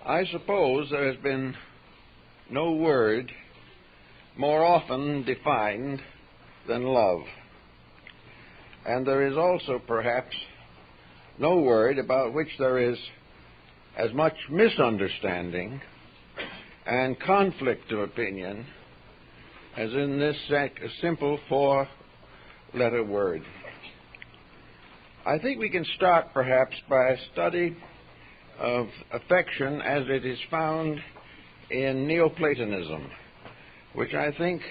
I suppose there has been no word more often defined than love. And there is also perhaps no word about which there is as much misunderstanding and conflict of opinion as in this simple four-letter word. I think we can start perhaps by a study of affection as it is found in Neoplatonism, which I think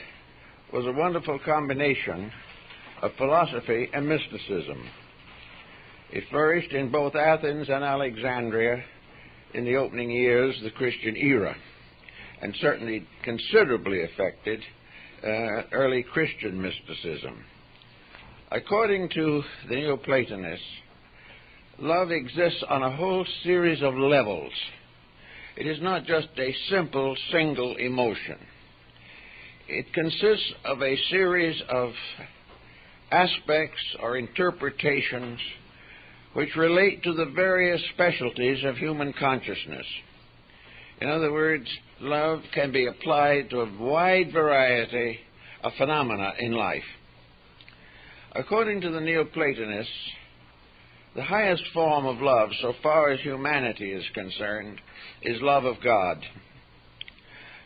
was a wonderful combination of philosophy and mysticism. It flourished in both Athens and Alexandria in the opening years of the Christian era, and certainly considerably affected early Christian mysticism. According to the Neoplatonists, love exists on a whole series of levels. It is not just a simple single emotion. It consists of a series of aspects or interpretations which relate to the various specialties of human consciousness. In other words, love can be applied to a wide variety of phenomena in life. According to the Neoplatonists, the highest form of love, so far as humanity is concerned, is love of God.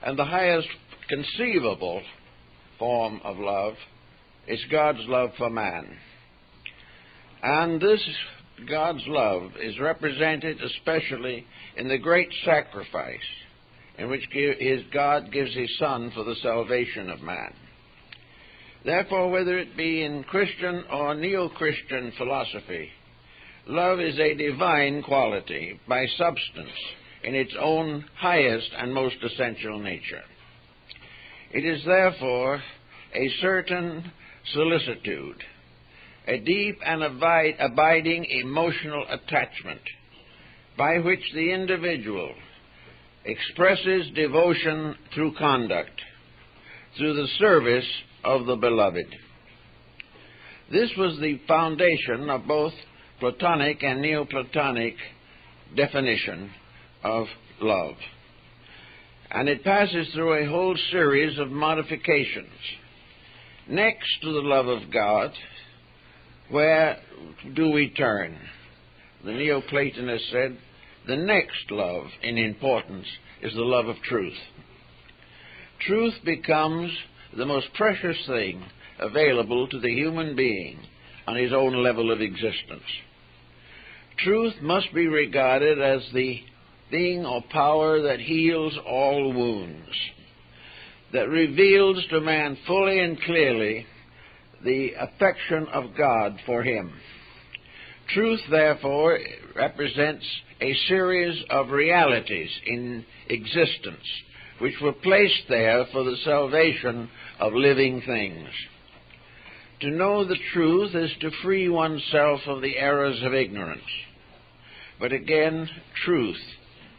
And the highest conceivable form of love is God's love for man. And this God's love is represented especially in the great sacrifice in which God gives his Son for the salvation of man. Therefore, whether it be in Christian or neo-Christian philosophy, love is a divine quality by substance in its own highest and most essential nature. It is therefore a certain solicitude, a deep and abiding emotional attachment by which the individual expresses devotion through conduct, through the service of the beloved. This was the foundation of both Platonic and Neoplatonic definition of love. And it passes through a whole series of modifications. Next to the love of God, where do we turn? The Neoplatonist said, the next love in importance is the love of truth. Truth becomes the most precious thing available to the human being on his own level of existence. Truth must be regarded as the being or power that heals all wounds, that reveals to man fully and clearly the affection of God for him. Truth, therefore, represents a series of realities in existence which were placed there for the salvation of living things. To know the truth is to free oneself of the errors of ignorance. But again, truth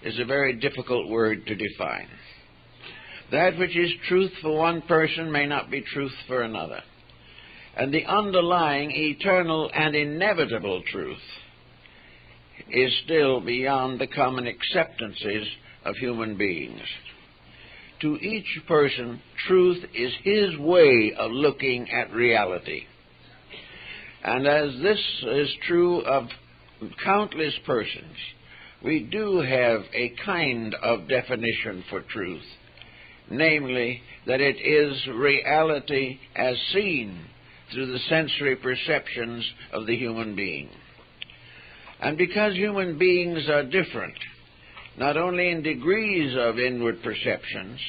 is a very difficult word to define. That which is truth for one person may not be truth for another. And the underlying eternal and inevitable truth is still beyond the common acceptances of human beings. To each person, truth is his way of looking at reality. And as this is true of countless persons, we do have a kind of definition for truth, namely that it is reality as seen through the sensory perceptions of the human being. And because human beings are different, not only in degrees of inward perceptions,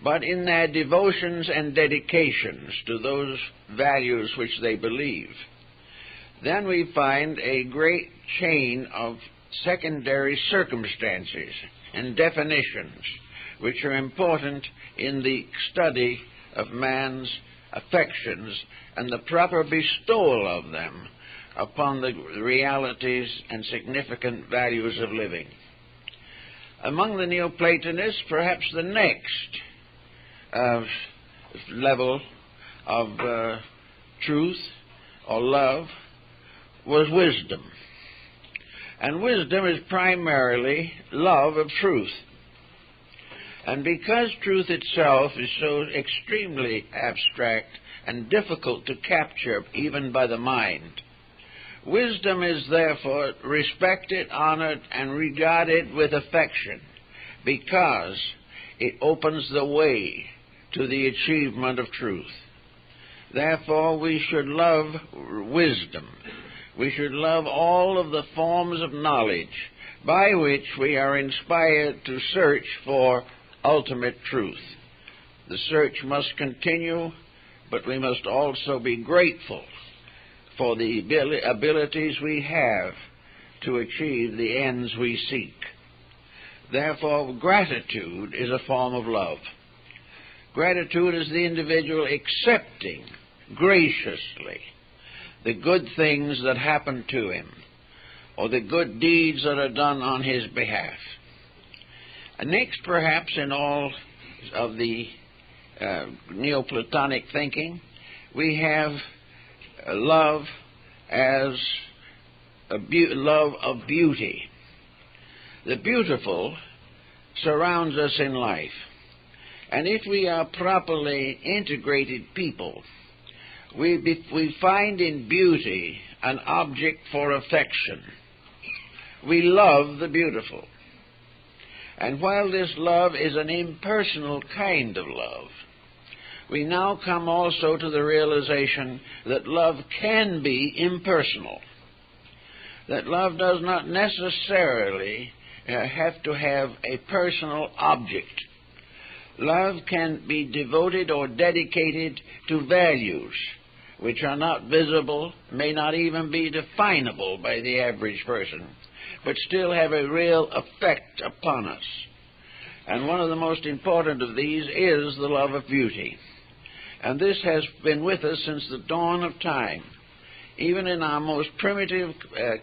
but in their devotions and dedications to those values which they believe, then we find a great chain of secondary circumstances and definitions which are important in the study of man's affections and the proper bestowal of them upon the realities and significant values of living. Among the Neoplatonists, perhaps the next level of truth or love was wisdom. And wisdom is primarily love of truth. And because truth itself is so extremely abstract and difficult to capture even by the mind, wisdom is therefore respected, honored, and regarded with affection because it opens the way to the achievement of truth. Therefore, we should love wisdom. We should love all of the forms of knowledge by which we are inspired to search for ultimate truth. The search must continue, but we must also be grateful for the abilities we have to achieve the ends we seek. Therefore, gratitude is a form of love. Gratitude is the individual accepting graciously the good things that happen to him, or the good deeds that are done on his behalf. And next, perhaps, in all of the Neoplatonic thinking, we have love as love of beauty. The beautiful surrounds us in life, and if we are properly integrated people, we find in beauty an object for affection. We love the beautiful. And while this love is an impersonal kind of love, we now come also to the realization that love can be impersonal, that love does not necessarily have to have a personal object. Love can be devoted or dedicated to values which are not visible, may not even be definable by the average person, but still have a real effect upon us. And one of the most important of these is the love of beauty. And this has been with us since the dawn of time. Even in our most primitive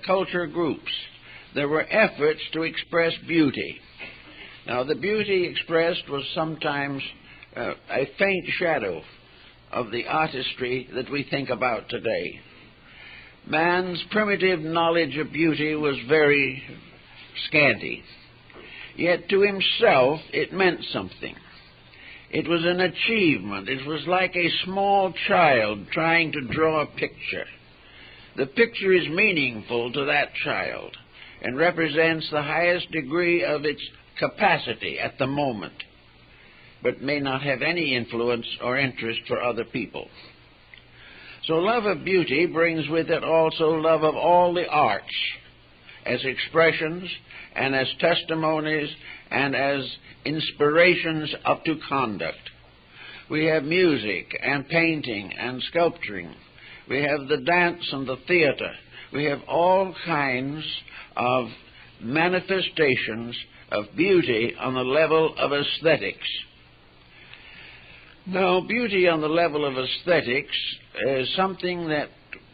culture groups, there were efforts to express beauty. Now, the beauty expressed was sometimes a faint shadow of the artistry that we think about today. Man's primitive knowledge of beauty was very scanty, yet to himself it meant something. It was an achievement. It was like a small child trying to draw a picture. The picture is meaningful to that child and represents the highest degree of its capacity at the moment, but may not have any influence or interest for other people. So love of beauty brings with it also love of all the arts as expressions and as testimonies and as inspirations up to conduct. We have music and painting and sculpturing. We have the dance and the theater. We have all kinds of manifestations of beauty on the level of aesthetics. Now, beauty on the level of aesthetics is something that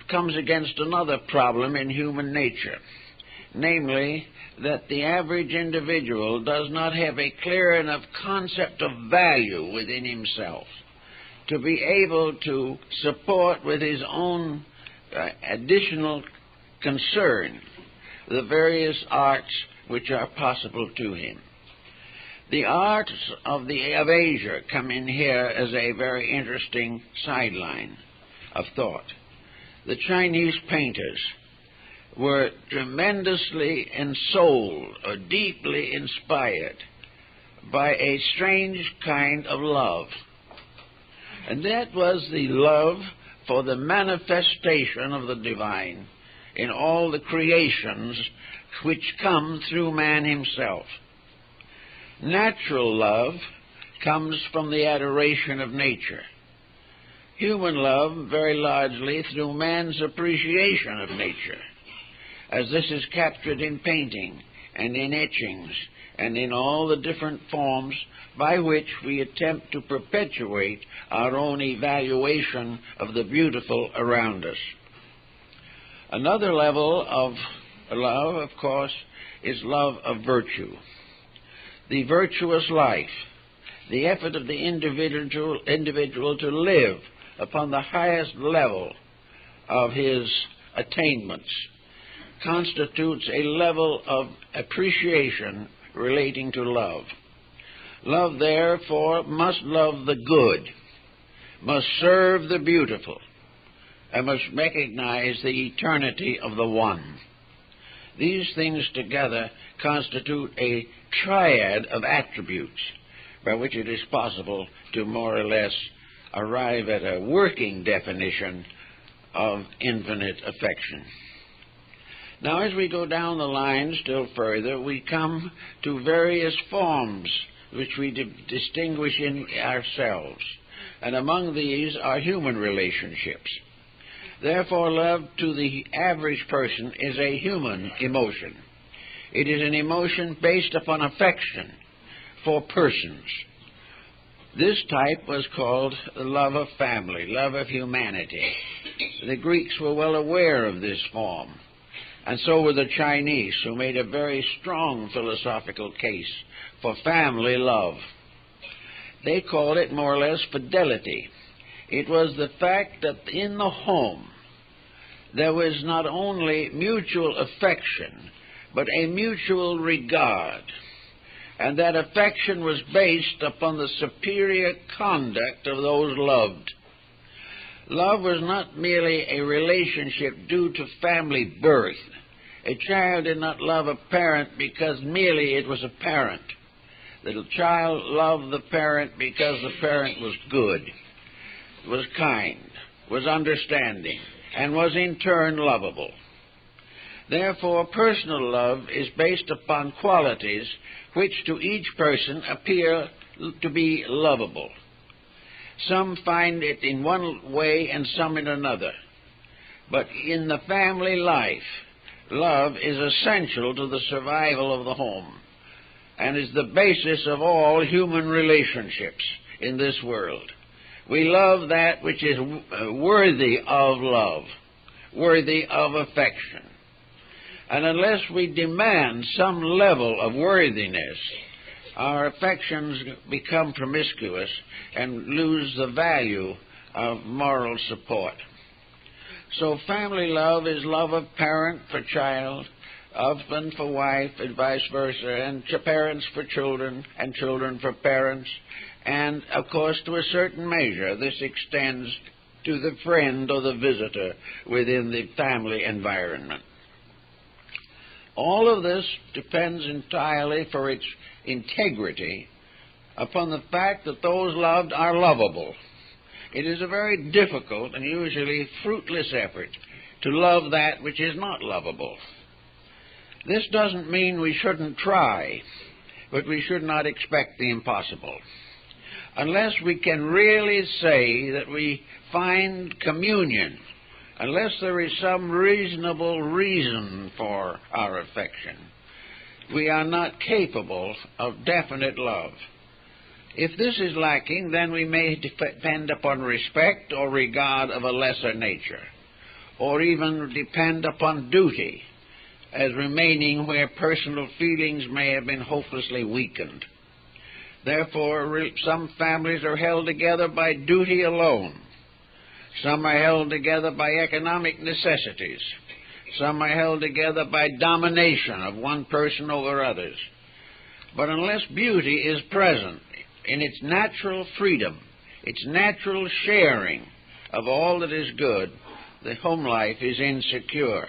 comes against another problem in human nature, namely that the average individual does not have a clear enough concept of value within himself to be able to support with his own additional concern the various arts which are possible to him. The arts of Asia come in here as a very interesting sideline of thought. The Chinese painters were tremendously ensouled or deeply inspired by a strange kind of love. And that was the love for the manifestation of the divine in all the creations which come through man himself. Natural love comes from the adoration of nature. Human love, very largely, through man's appreciation of nature, as this is captured in painting and in etchings and in all the different forms by which we attempt to perpetuate our own evaluation of the beautiful around us. Another level of love, of course, is love of virtue. The virtuous life, the effort of the individual to live upon the highest level of his attainments, constitutes a level of appreciation relating to love. Love, therefore, must love the good, must serve the beautiful, and must recognize the eternity of the One. These things together constitute a triad of attributes by which it is possible to more or less arrive at a working definition of infinite affection. Now, as we go down the line still further, we come to various forms which we distinguish in ourselves, and among these are human relationships. Therefore, love to the average person is a human emotion. It is an emotion based upon affection for persons. This type was called the love of family, love of humanity. The Greeks were well aware of this form, and so were the Chinese, who made a very strong philosophical case for family love. They called it more or less fidelity. It was the fact that in the home there was not only mutual affection, but a mutual regard, and that affection was based upon the superior conduct of those loved. Love was not merely a relationship due to family birth. A child did not love a parent because merely it was a parent. The child loved the parent because the parent was good, was kind, was understanding, and was in turn lovable. Therefore, personal love is based upon qualities which to each person appear to be lovable. Some find it in one way and some in another. But in the family life, love is essential to the survival of the home and is the basis of all human relationships in this world. We love that which is worthy of love, worthy of affection. And unless we demand some level of worthiness, our affections become promiscuous and lose the value of moral support. So family love is love of parent for child, husband for wife, and vice versa, and parents for children, and children for parents. And, of course, to a certain measure, this extends to the friend or the visitor within the family environment. All of this depends entirely for its integrity upon the fact that those loved are lovable. It is a very difficult and usually fruitless effort to love that which is not lovable. This doesn't mean we shouldn't try, but we should not expect the impossible. Unless we can really say that we find communion, unless there is some reasonable reason for our affection, we are not capable of definite love. If this is lacking, then we may depend upon respect or regard of a lesser nature, or even depend upon duty as remaining where personal feelings may have been hopelessly weakened. Therefore, some families are held together by duty alone. Some are held together by economic necessities. Some are held together by domination of one person over others. But unless beauty is present in its natural freedom, its natural sharing of all that is good, the home life is insecure.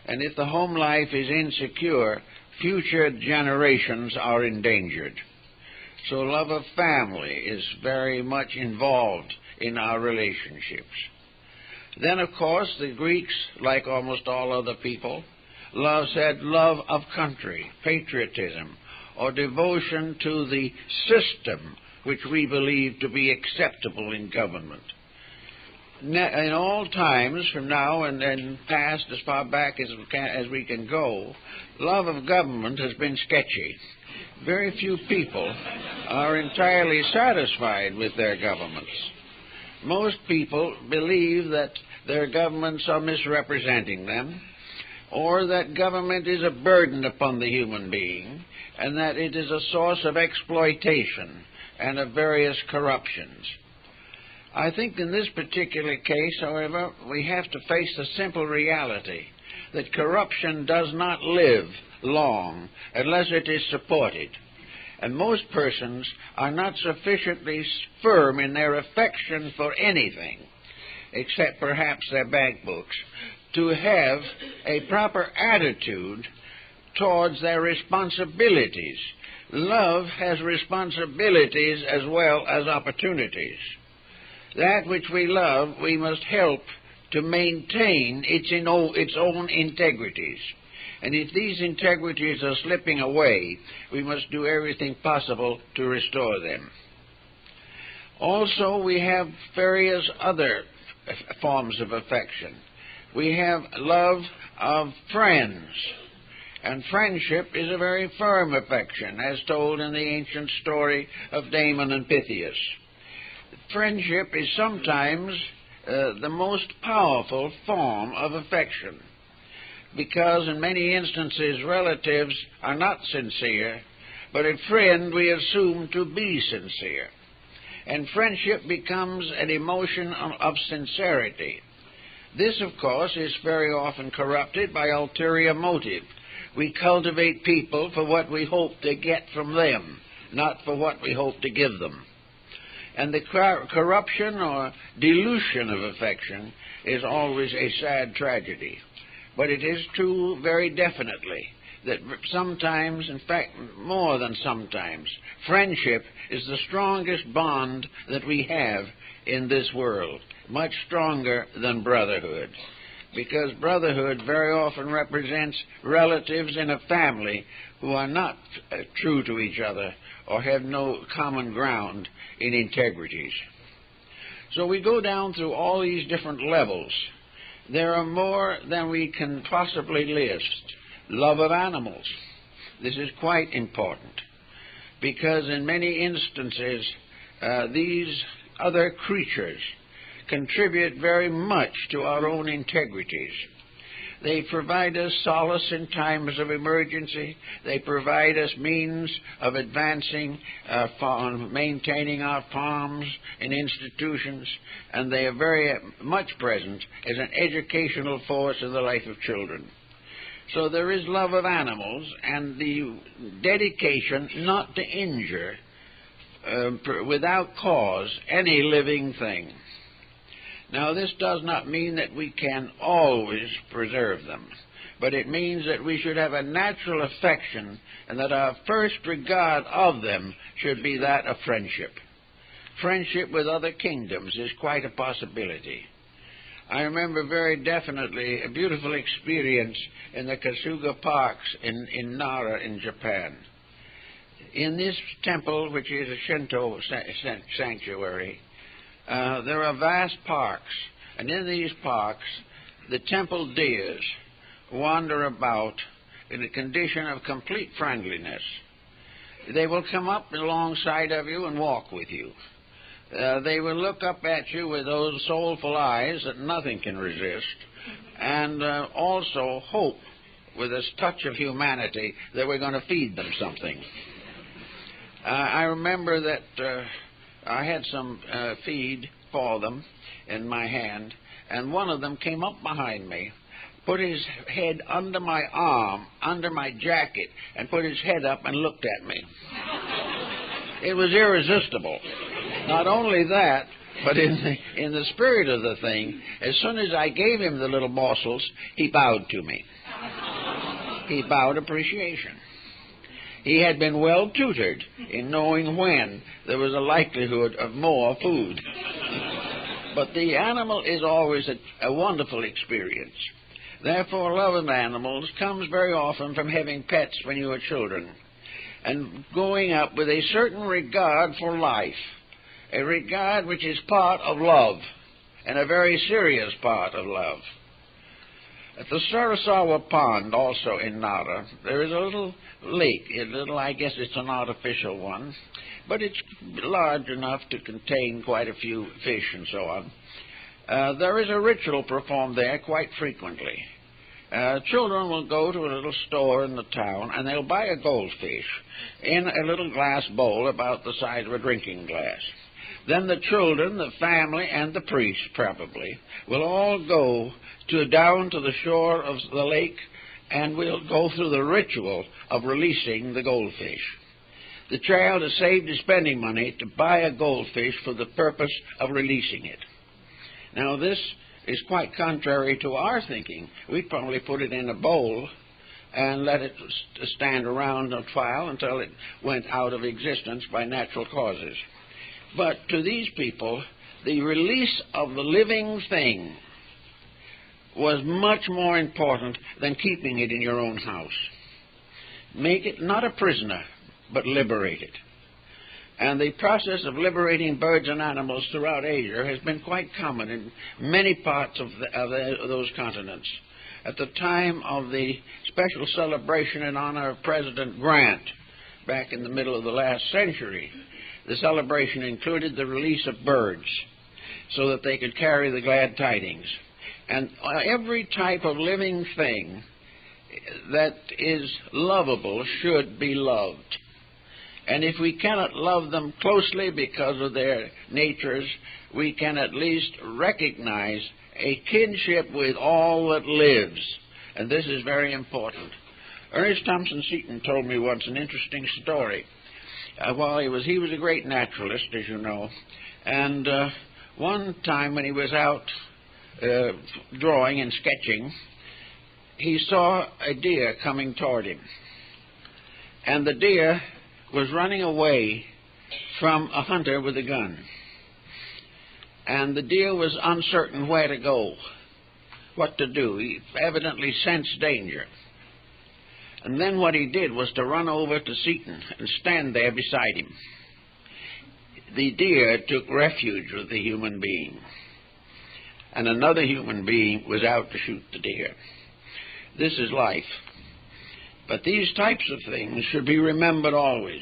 And if the home life is insecure, future generations are endangered. So love of family is very much involved in our relationships. Then, of course, the Greeks, like almost all other people, said love of country, patriotism, or devotion to the system which we believe to be acceptable in government. In all times, from now and past, as far back as we can go, love of government has been sketchy. Very few people are entirely satisfied with their governments. Most people believe that their governments are misrepresenting them, or that government is a burden upon the human being, and that it is a source of exploitation and of various corruptions. I think in this particular case, however, we have to face the simple reality that corruption does not live long unless it is supported. And most persons are not sufficiently firm in their affection for anything, except perhaps their bank books, to have a proper attitude towards their responsibilities. Love has responsibilities as well as opportunities. That which we love, we must help to maintain its own integrities. And if these integrities are slipping away, we must do everything possible to restore them. Also, we have various other forms of affection. We have love of friends. And friendship is a very firm affection, as told in the ancient story of Damon and Pythias. Friendship is sometimes the most powerful form of affection, because in many instances relatives are not sincere, but a friend we assume to be sincere. And friendship becomes an emotion of sincerity. This, of course, is very often corrupted by ulterior motive. We cultivate people for what we hope to get from them, not for what we hope to give them. And the corruption or dilution of affection is always a sad tragedy. But it is true very definitely that sometimes, in fact more than sometimes, friendship is the strongest bond that we have in this world, much stronger than brotherhood. Because brotherhood very often represents relatives in a family who are not true to each other or have no common ground in integrities. So we go down through all these different levels. There are more than we can possibly list. Love of animals. This is quite important, because in many instances these other creatures contribute very much to our own integrities. They provide us solace in times of emergency. They provide us means of advancing, maintaining our farms and institutions, and they are very much present as an educational force in the life of children. So there is love of animals and the dedication not to injure without cause any living thing. Now, this does not mean that we can always preserve them, but it means that we should have a natural affection and that our first regard of them should be that of friendship. Friendship with other kingdoms is quite a possibility. I remember very definitely a beautiful experience in the Kasuga Parks in Nara in Japan. In this temple, which is a Shinto sanctuary, there are vast parks, and in these parks the temple deities wander about in a condition of complete friendliness. They will come up alongside of you and walk with you. They will look up at you with those soulful eyes that nothing can resist, and also hope with this touch of humanity that we're going to feed them something. I remember that I had some feed for them in my hand, and one of them came up behind me, put his head under my arm, under my jacket, and put his head up and looked at me. It was irresistible. Not only that, but in the spirit of the thing, as soon as I gave him the little morsels, he bowed to me. He bowed appreciation. He had been well tutored in knowing when there was a likelihood of more food. But the animal is always a wonderful experience. Therefore, love of animals comes very often from having pets when you are children, and growing up with a certain regard for life, a regard which is part of love, and a very serious part of love. At the Sarasawa Pond, also in Nara, there is a little lake, I guess it's an artificial one, but it's large enough to contain quite a few fish and so on. There is a ritual performed there quite frequently. Children will go to a little store in the town, and they'll buy a goldfish in a little glass bowl about the size of a drinking glass. then the children, the family, and the priest, probably, will all go down to the shore of the lake, and we'll go through the ritual of releasing the goldfish. The child has saved his spending money to buy a goldfish for the purpose of releasing it. Now, this is quite contrary to our thinking. We'd probably put it in a bowl and let it stand around a while until it went out of existence by natural causes. But to these people, the release of the living thing was much more important than keeping it in your own house. Make it not a prisoner, but liberate it. And the process of liberating birds and animals throughout Asia has been quite common in many parts of those continents. At the time of the special celebration in honor of President Grant, back in the middle of the last century, the celebration included the release of birds so that they could carry the glad tidings. And every type of living thing that is lovable should be loved. And if we cannot love them closely because of their natures, we can at least recognize a kinship with all that lives. And this is very important. Ernest Thompson Seton told me once an interesting story. He was a great naturalist, as you know. And one time when he was out drawing and sketching, he saw a deer coming toward him. And the deer was running away from a hunter with a gun. And the deer was uncertain where to go, what to do. He evidently sensed danger. And then what he did was to run over to Seton and stand there beside him. The deer took refuge with the human being, and another human being was out to shoot the deer. This is life. But these types of things should be remembered always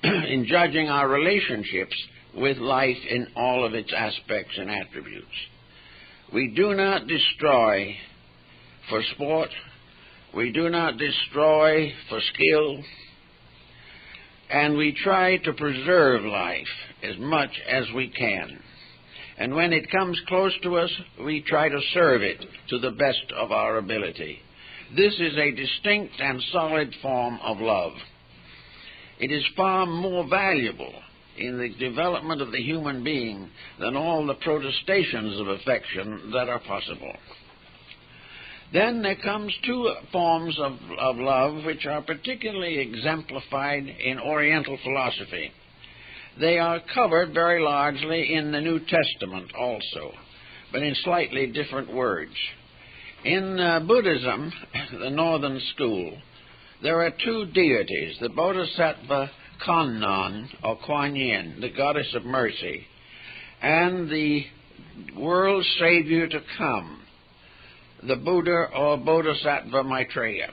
in judging our relationships with life in all of its aspects and attributes. We do not destroy for sport. We do not destroy for skill. And we try to preserve life as much as we can. And when it comes close to us, we try to serve it to the best of our ability. This is a distinct and solid form of love. It is far more valuable in the development of the human being than all the protestations of affection that are possible. Then there comes two forms of love which are particularly exemplified in Oriental philosophy. They are covered very largely in the New Testament also, but in slightly different words. In Buddhism, the northern school, there are two deities, the Bodhisattva Kannon, or Kuan Yin, the goddess of mercy, and the world savior to come, the Buddha or Bodhisattva Maitreya.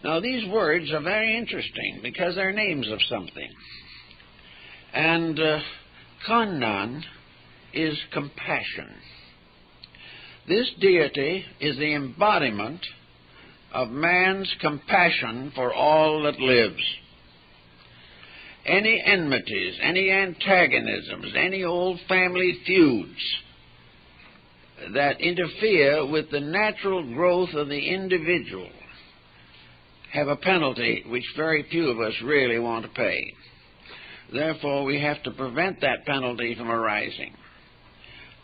Now, these words are very interesting because they're names of something. And Kannon is compassion. This deity is the embodiment of man's compassion for all that lives. Any enmities, any antagonisms, any old family feuds that interfere with the natural growth of the individual have a penalty which very few of us really want to pay. Therefore, we have to prevent that penalty from arising.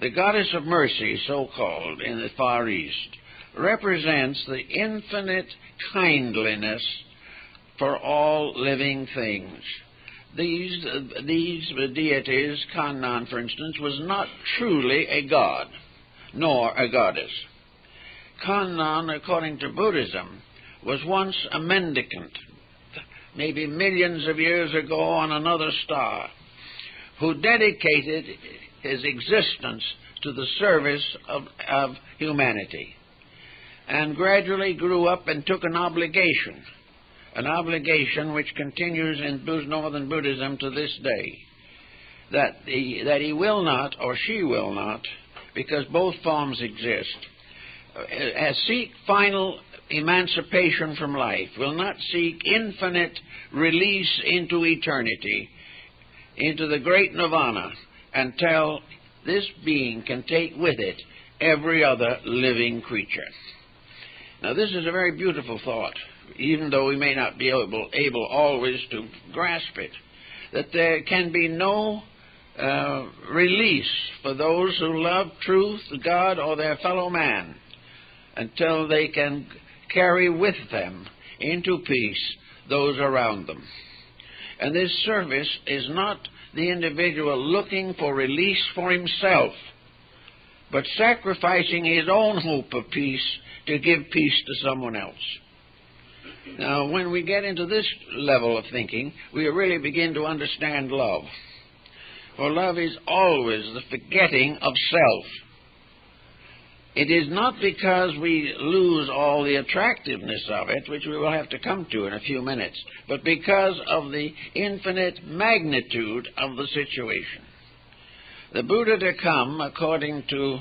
The goddess of mercy, so-called, in the Far East, represents the infinite kindliness for all living things. These deities, Kannon, for instance, was not truly a god, nor a goddess. Kannon, according to Buddhism, was once a mendicant, maybe millions of years ago on another star, who dedicated his existence to the service of humanity, and gradually grew up and took an obligation which continues in northern Buddhism to this day, that he will not, or she will not, because both forms exist, seek final emancipation from life, will not seek infinite release into eternity, into the great nirvana until this being can take with it every other living creature. Now, this is a very beautiful thought, even though we may not be able always to grasp it, that there can be no release for those who love truth, God, or their fellow man until they can carry with them into peace those around them. And this service is not the individual looking for release for himself, but sacrificing his own hope of peace to give peace to someone else. Now, when we get into this level of thinking, we really begin to understand love. For love is always the forgetting of self. It is not because we lose all the attractiveness of it, which we will have to come to in a few minutes, but because of the infinite magnitude of the situation. The Buddha to come, according to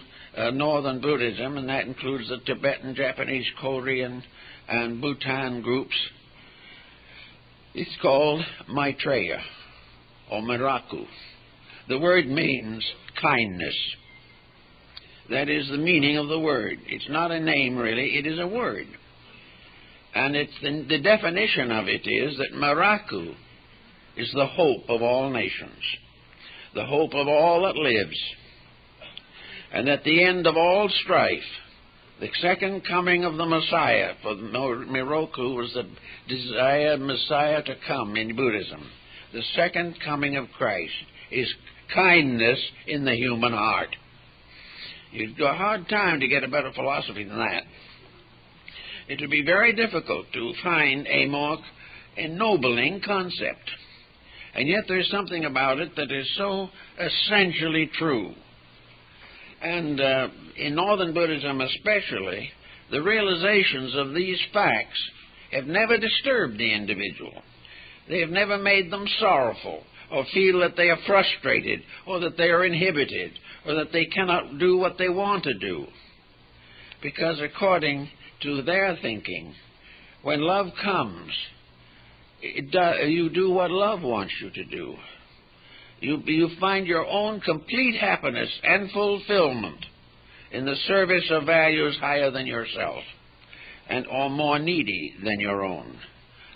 Northern Buddhism, and that includes the Tibetan, Japanese, Korean, and Bhutan groups, it's called Maitreya, or Miraku. The word means kindness. That is the meaning of the word. It's not a name, really. It is a word. And it's the definition of it is that Miraku is the hope of all nations, the hope of all that lives. And at the end of all strife, the second coming of the Messiah, for Miraku was the desired Messiah to come in Buddhism. The second coming of Christ is kindness in the human heart. You'd go a hard time to get a better philosophy than that. It would be very difficult to find a more ennobling concept. And yet there's something about it that is so essentially true. And in Northern Buddhism especially, the realizations of these facts have never disturbed the individual. They have never made them sorrowful, or feel that they are frustrated, or that they are inhibited, or that they cannot do what they want to do. Because according to their thinking, when love comes, you do what love wants you to do. You find your own complete happiness and fulfillment in the service of values higher than yourself, and or more needy than your own.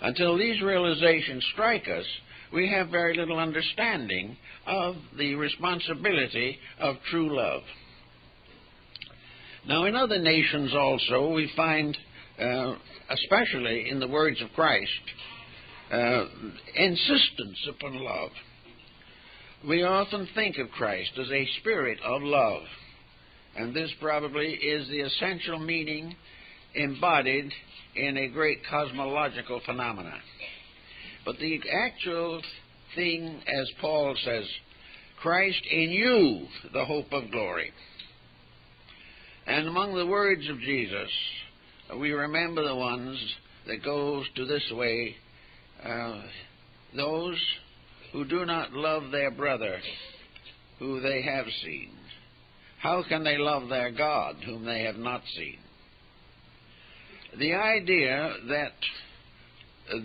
Until these realizations strike us, we have very little understanding of the responsibility of true love. Now, in other nations also, we find, especially in the words of Christ, insistence upon love. We often think of Christ as a spirit of love, and this probably is the essential meaning embodied in a great cosmological phenomena. But the actual thing, as Paul says, Christ in you, the hope of glory. And among the words of Jesus, we remember the ones that goes to this way, those who do not love their brother who they have seen, how can they love their God whom they have not seen? The idea that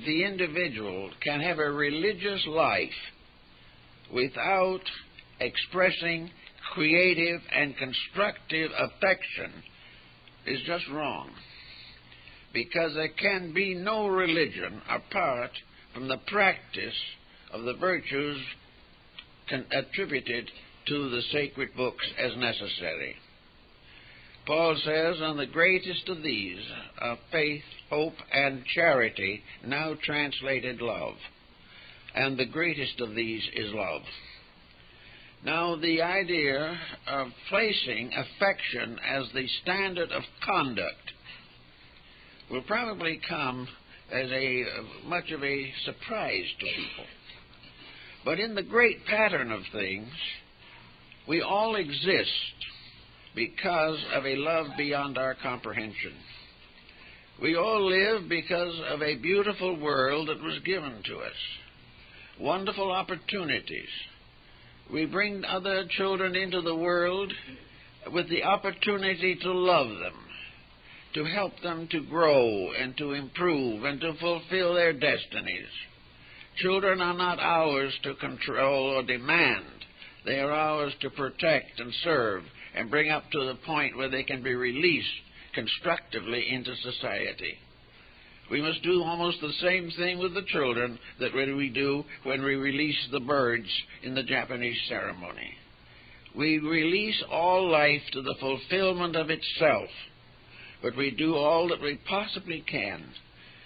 the individual can have a religious life without expressing creative and constructive affection is just wrong, because there can be no religion apart from the practice of the virtues attributed to the sacred books as necessary. Paul says, and the greatest of these are faith, hope, and charity, now translated love. And the greatest of these is love. Now, the idea of placing affection as the standard of conduct will probably come as much of a surprise to people. But in the great pattern of things, we all exist because of a love beyond our comprehension. We all live because of a beautiful world that was given to us, wonderful opportunities. We bring other children into the world with the opportunity to love them, to help them to grow and to improve and to fulfill their destinies. Children are not ours to control or demand. They are ours to protect and serve and bring up to the point where they can be released constructively into society. We must do almost the same thing with the children that we do when we release the birds in the Japanese ceremony. We release all life to the fulfillment of itself, but we do all that we possibly can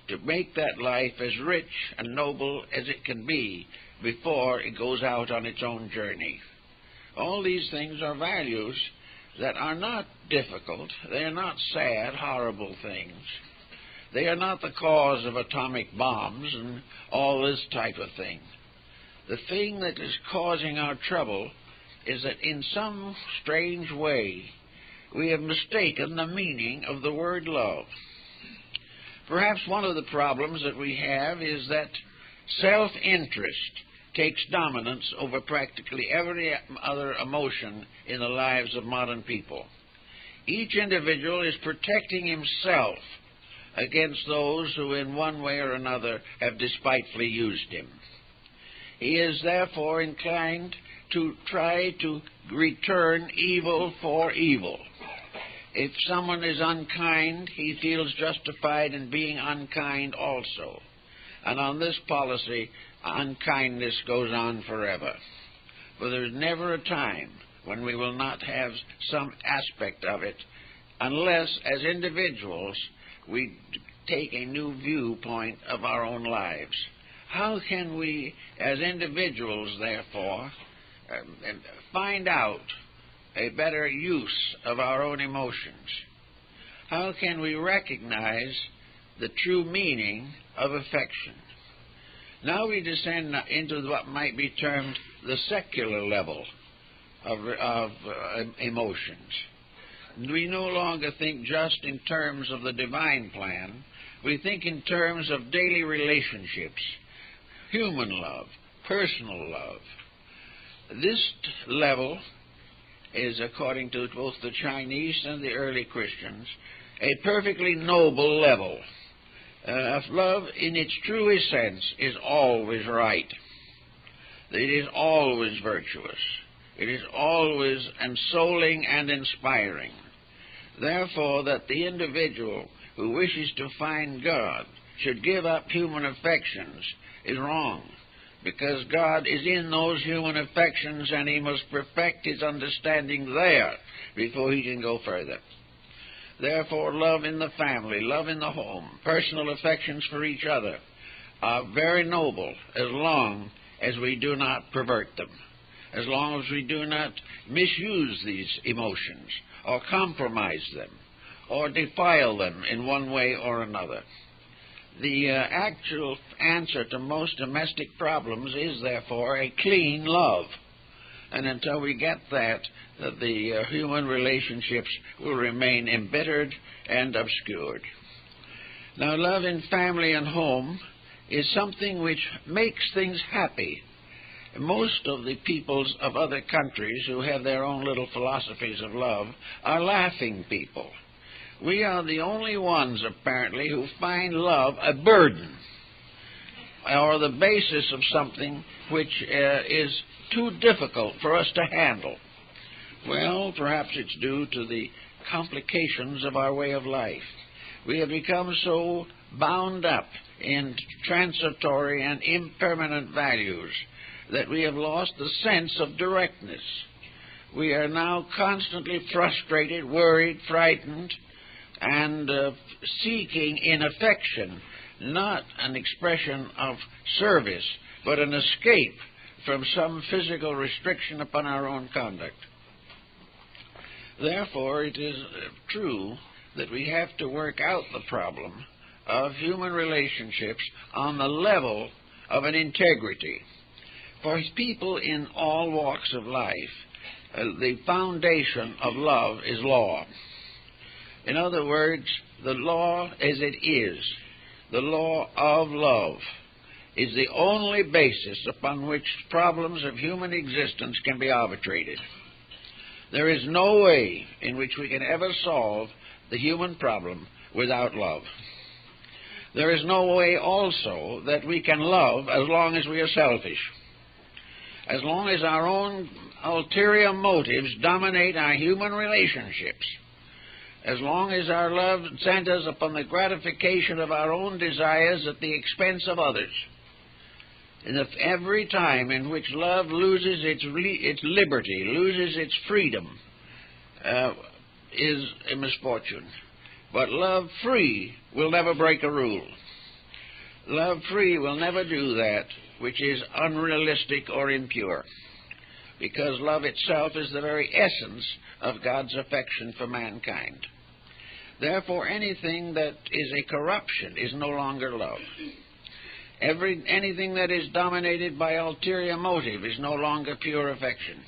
to make that life as rich and noble as it can be before it goes out on its own journey. All these things are values that are not difficult. They are not sad, horrible things. They are not the cause of atomic bombs and all this type of thing. The thing that is causing our trouble is that in some strange way we have mistaken the meaning of the word love. Perhaps one of the problems that we have is that self-interest takes dominance over practically every other emotion in the lives of modern people. Each individual is protecting himself against those who in one way or another have despitefully used him. He is therefore inclined to try to return evil for evil. If someone is unkind, he feels justified in being unkind also. And on this policy, unkindness goes on forever. For there is never a time when we will not have some aspect of it, unless, as individuals, we take a new viewpoint of our own lives. How can we, as individuals, therefore, find out a better use of our own emotions? How can we recognize the true meaning of affection? Now we descend into what might be termed the secular level of emotions. We no longer think just in terms of the divine plan. We think in terms of daily relationships, human love, personal love. This level is, according to both the Chinese and the early Christians, a perfectly noble level. Love, in its truest sense, is always right. It is always virtuous. It is always ensouling and inspiring. Therefore, that the individual who wishes to find God should give up human affections is wrong, because God is in those human affections and he must perfect his understanding there before he can go further. Therefore, love in the family, love in the home, personal affections for each other are very noble as long as we do not pervert them, as long as we do not misuse these emotions or compromise them or defile them in one way or another. The actual answer to most domestic problems is, therefore, a clean love. And until we get that, the human relationships will remain embittered and obscured. Now, love in family and home is something which makes things happy. Most of the peoples of other countries who have their own little philosophies of love are laughing people. We are the only ones, apparently, who find love a burden or the basis of something which is too difficult for us to handle. Well, perhaps it's due to the complications of our way of life. We have become so bound up in transitory and impermanent values that we have lost the sense of directness. We are now constantly frustrated, worried, frightened, and seeking in affection not an expression of service, but an escape from some physical restriction upon our own conduct. Therefore, it is true that we have to work out the problem of human relationships on the level of an integrity. For people in all walks of life, the foundation of love is law. In other words, the law as it is, the law of love, is the only basis upon which problems of human existence can be arbitrated. There is no way in which we can ever solve the human problem without love. There is no way also that we can love as long as we are selfish. As long as our own ulterior motives dominate our human relationships, as long as our love centers upon the gratification of our own desires at the expense of others, and if every time in which love loses its liberty, loses its freedom, is a misfortune. But love free will never break a rule. Love free will never do that which is unrealistic or impure, because love itself is the very essence of God's affection for mankind. Therefore, anything that is a corruption is no longer love. Anything that is dominated by ulterior motive is no longer pure affection.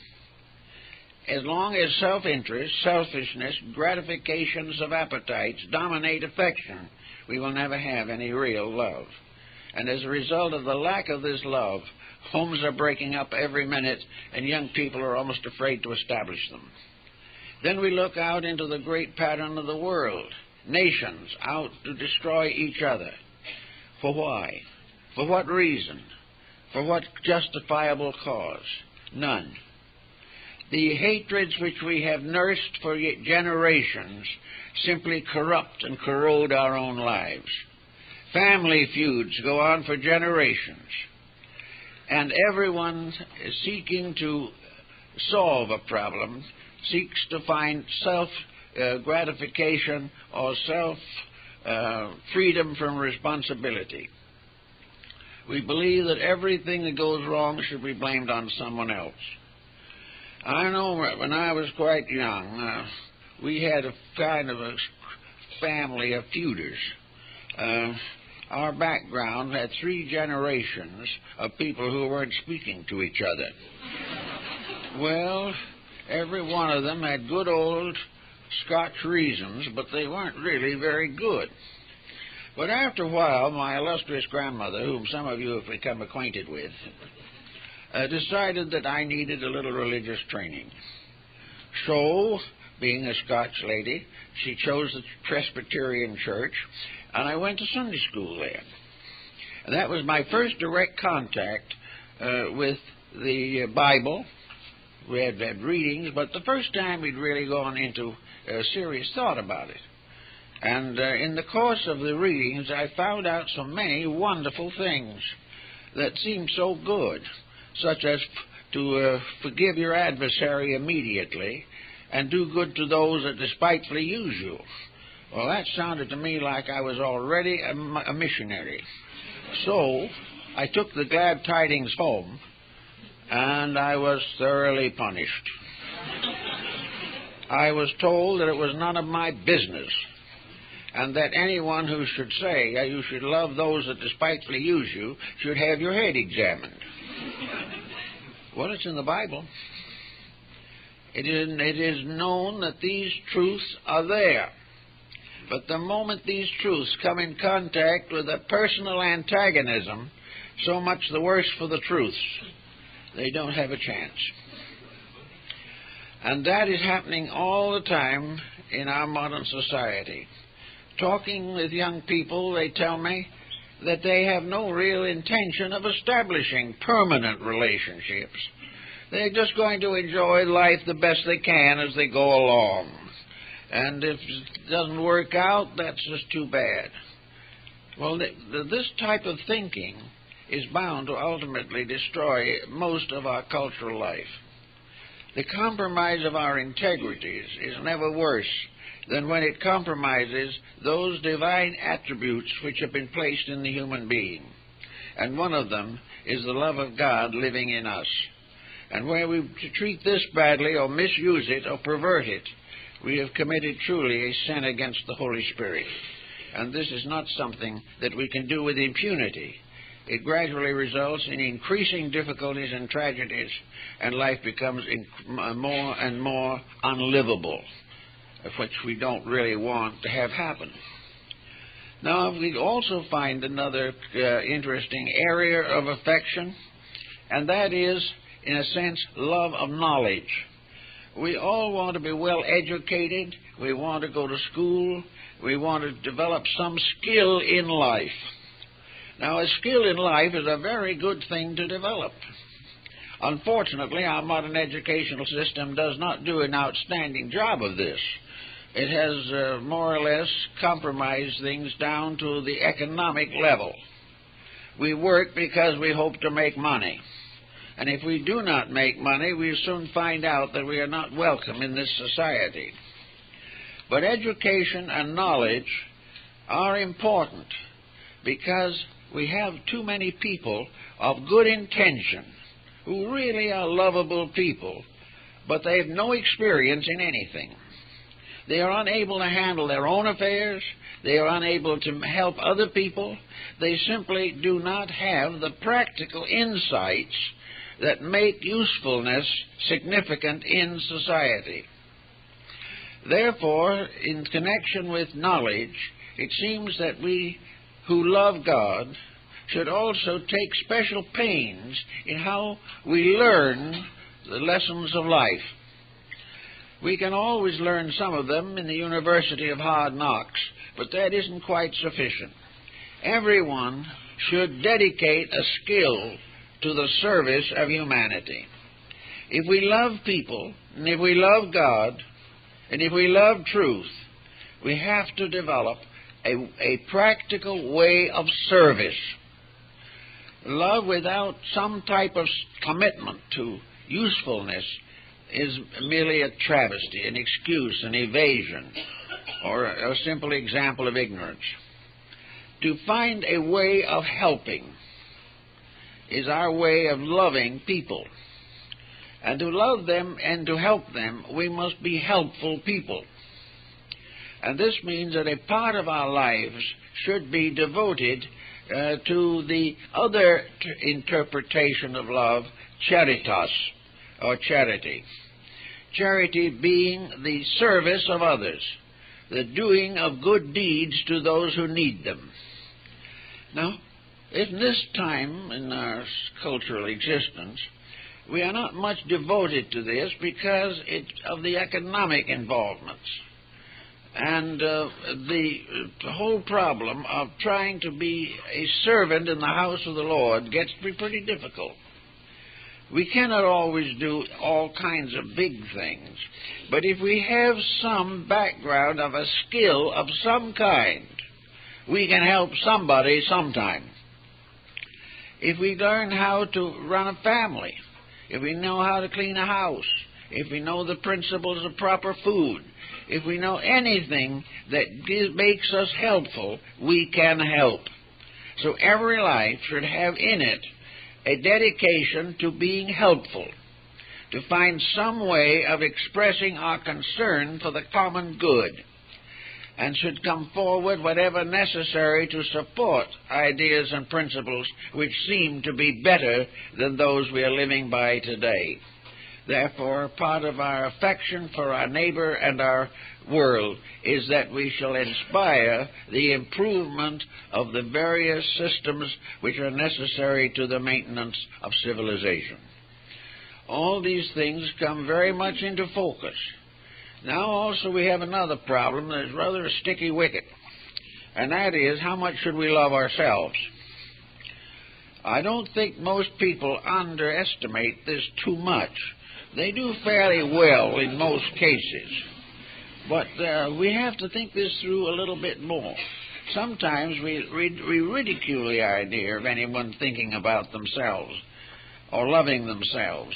As long as self-interest, selfishness, gratifications of appetites dominate affection, we will never have any real love. And as a result of the lack of this love, homes are breaking up every minute, and young people are almost afraid to establish them. Then we look out into the great pattern of the world, nations out to destroy each other. For why? For what reason? For what justifiable cause? None. The hatreds which we have nursed for generations simply corrupt and corrode our own lives. Family feuds go on for generations, and everyone seeking to solve a problem seeks to find self-gratification or self-freedom from responsibility. We believe that everything that goes wrong should be blamed on someone else. I know when I was quite young, we had a kind of a family of feuders. Our background had 3 generations of people who weren't speaking to each other. Well, every one of them had good old Scotch reasons, but they weren't really very good. But after a while, my illustrious grandmother, whom some of you have become acquainted with, decided that I needed a little religious training. So, being a Scotch lady, she chose the Presbyterian Church, and I went to Sunday school there. And that was my first direct contact with the Bible. We had readings, but the first time we'd really gone into serious thought about it. And in the course of the readings, I found out so many wonderful things that seemed so good, such as to forgive your adversary immediately and do good to those that despitefully use you. Well, that sounded to me like I was already a missionary. So I took the glad tidings home, and I was thoroughly punished. I was told that it was none of my business, and that anyone who should say you should love those that despitefully use you should have your head examined. Well, it's in the Bible. It is known that these truths are there. But the moment these truths come in contact with a personal antagonism, so much the worse for the truths. They don't have a chance. And that is happening all the time in our modern society. Talking with young people, they tell me that they have no real intention of establishing permanent relationships. They're just going to enjoy life the best they can as they go along. And if it doesn't work out, that's just too bad. Well, this type of thinking is bound to ultimately destroy most of our cultural life. The compromise of our integrities is never worse than when it compromises those divine attributes which have been placed in the human being. And one of them is the love of God living in us. And where we treat this badly or misuse it or pervert it, we have committed truly a sin against the Holy Spirit. And this is not something that we can do with impunity. It gradually results in increasing difficulties and tragedies, and life becomes more and more unlivable, which we don't really want to have happen. Now, we also find another interesting area of affection, and that is, in a sense, love of knowledge. we all want to be well educated, we want to go to school, we want to develop some skill in life. Now, a skill in life is a very good thing to develop. Unfortunately, our modern educational system does not do an outstanding job of this. It has more or less compromised things down to the economic level. We work because we hope to make money. And if we do not make money, we soon find out that we are not welcome in this society. But education and knowledge are important because we have too many people of good intention who really are lovable people, but they have no experience in anything. They are unable to handle their own affairs. They are unable to help other people. They simply do not have the practical insights that make usefulness significant in society. Therefore, in connection with knowledge, it seems that we who love God should also take special pains in how we learn the lessons of life. We can always learn some of them in the University of Hard Knocks, but that isn't quite sufficient. Everyone should dedicate a skill to the service of humanity. If we love people, and if we love God, and if we love truth, we have to develop a practical way of service. Love without some type of commitment to usefulness is merely a travesty, an excuse, an evasion, or a simple example of ignorance. To find a way of helping is our way of loving people. And to love them and to help them, we must be helpful people. And this means that a part of our lives should be devoted to the other interpretation of love, charitas, or charity. Charity being the service of others, the doing of good deeds to those who need them. Now, in this time in our cultural existence, we are not much devoted to this because of the economic involvements. And the whole problem of trying to be a servant in the house of the Lord gets to be pretty difficult. We cannot always do all kinds of big things, but if we have some background of a skill of some kind, we can help somebody sometime. If we learn how to run a family, if we know how to clean a house, if we know the principles of proper food, if we know anything that makes us helpful, we can help. So every life should have in it a dedication to being helpful, to find some way of expressing our concern for the common good, and should come forward whatever necessary to support ideas and principles which seem to be better than those we are living by today. Therefore, part of our affection for our neighbor and our world is that we shall inspire the improvement of the various systems which are necessary to the maintenance of civilization. All these things come very much into focus. Now also we have another problem that is rather a sticky wicket, and that is, how much should we love ourselves? I don't think most people underestimate this too much. They do fairly well in most cases, but we have to think this through a little bit more. Sometimes we ridicule the idea of anyone thinking about themselves or loving themselves.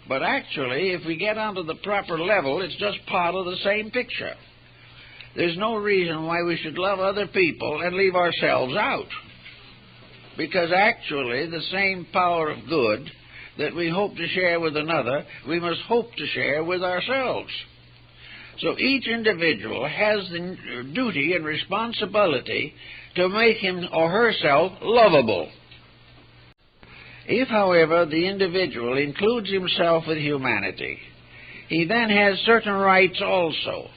But actually, if we get onto the proper level, it's just part of the same picture. There's no reason why we should love other people and leave ourselves out, because actually the same power of good that we hope to share with another, we must hope to share with ourselves. So each individual has the duty and responsibility to make him or herself lovable. If, however, the individual includes himself with humanity, he then has certain rights also.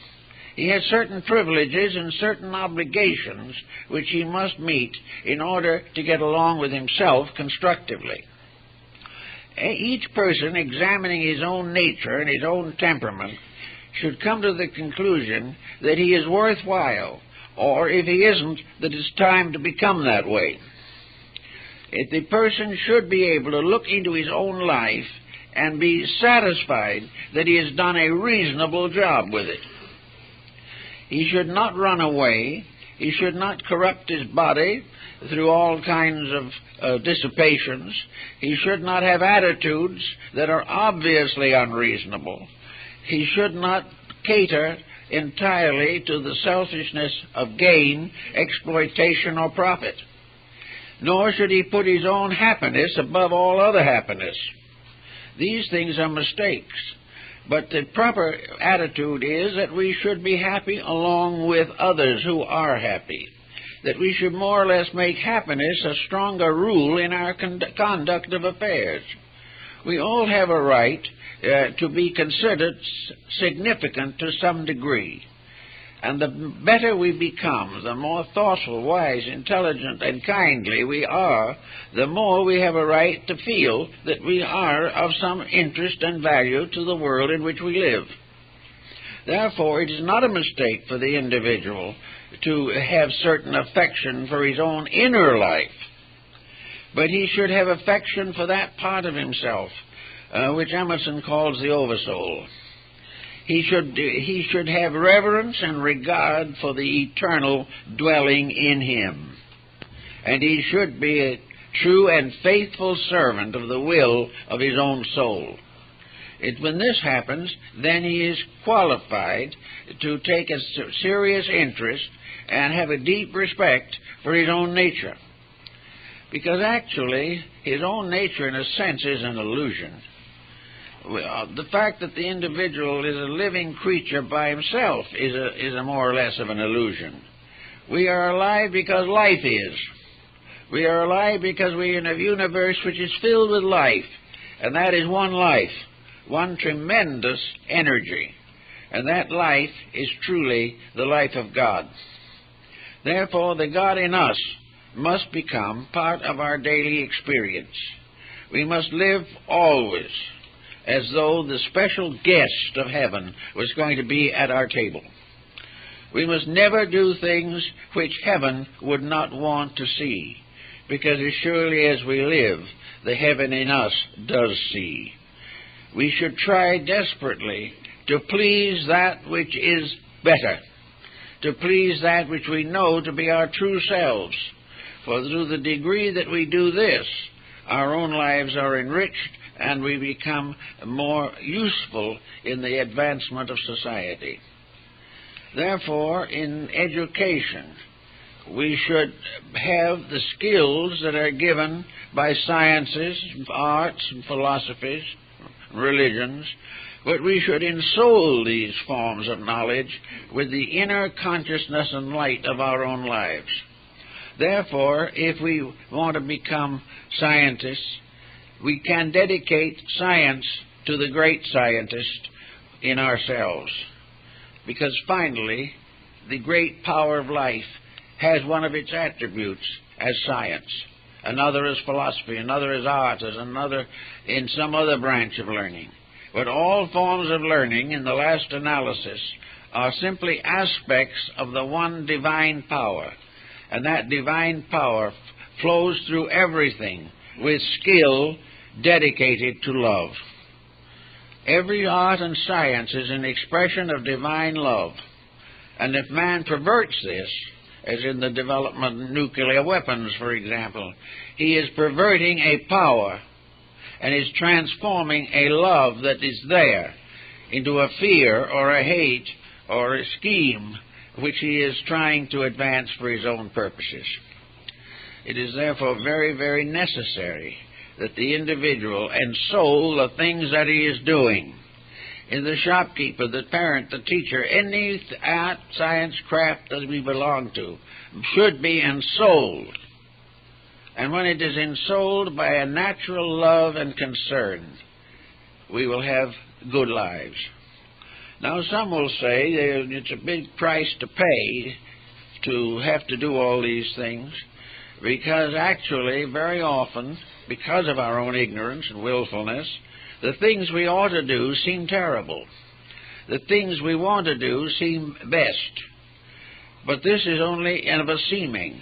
He has certain privileges and certain obligations which he must meet in order to get along with himself constructively. Each person examining his own nature and his own temperament should come to the conclusion that he is worthwhile, or if he isn't, that it's time to become that way. The person should be able to look into his own life and be satisfied that he has done a reasonable job with it. He should not run away. He should not corrupt his body through all kinds of dissipations. He should not have attitudes that are obviously unreasonable. He should not cater entirely to the selfishness of gain, exploitation, or profit. Nor should he put his own happiness above all other happiness. These things are mistakes. But the proper attitude is that we should be happy along with others who are happy. That we should more or less make happiness a stronger rule in our conduct of affairs. We all have a right to be considered significant to some degree. And the better we become, the more thoughtful, wise, intelligent, and kindly we are, the more we have a right to feel that we are of some interest and value to the world in which we live. Therefore, it is not a mistake for the individual to have certain affection for his own inner life, but he should have affection for that part of himself which Emerson calls the oversoul. He should have reverence and regard for the eternal dwelling in him. And he should be a true and faithful servant of the will of his own soul. When this happens, then he is qualified to take a serious interest and have a deep respect for his own nature. Because actually, his own nature, in a sense, is an illusion. The fact that the individual is a living creature by himself is a more or less of an illusion. We are alive because life is. We are alive because we are in a universe which is filled with life, and that is one life, one tremendous energy, and that life is truly the life of God. Therefore, the God in us must become part of our daily experience. We must live always as though the special guest of heaven was going to be at our table. We must never do things which heaven would not want to see, because as surely as we live, the heaven in us does see. We should try desperately to please that which is better, to please that which we know to be our true selves. For through the degree that we do this, our own lives are enriched and we become more useful in the advancement of society. Therefore, in education, we should have the skills that are given by sciences, arts, and philosophies, religions, but we should ensoul these forms of knowledge with the inner consciousness and light of our own lives. Therefore, if we want to become scientists, we can dedicate science to the great scientist in ourselves. Because finally, the great power of life has one of its attributes as science, another as philosophy, another as art, as another in some other branch of learning. But all forms of learning, in the last analysis, are simply aspects of the one divine power. And that divine power flows through everything with skill dedicated to love. Every art and science is an expression of divine love. And if man perverts this, as in the development of nuclear weapons, for example, he is perverting a power and is transforming a love that is there into a fear or a hate or a scheme which he is trying to advance for his own purposes. It is therefore very, very necessary that the individual ensoul the things that he is doing. In the shopkeeper, the parent, the teacher, any art, science, craft that we belong to should be ensouled. And when it is ensouled by a natural love and concern, we will have good lives. Now, some will say it's a big price to pay to have to do all these things, because actually, very often, because of our own ignorance and willfulness, the things we ought to do seem terrible. The things we want to do seem best. But this is only of a seeming.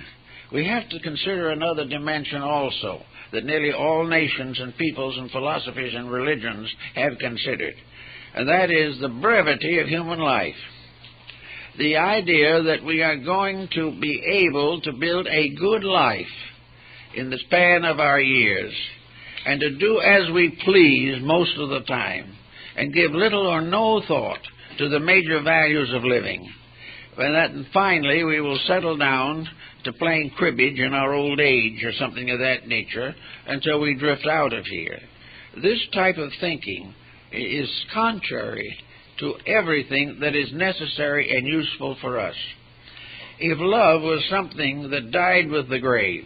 We have to consider another dimension also, that nearly all nations and peoples and philosophies and religions have considered, and that is the brevity of human life. The idea that we are going to be able to build a good life in the span of our years, and to do as we please most of the time, and give little or no thought to the major values of living. And that finally we will settle down to playing cribbage in our old age or something of that nature until we drift out of here. This type of thinking is contrary to everything that is necessary and useful for us. If love was something that died with the grave,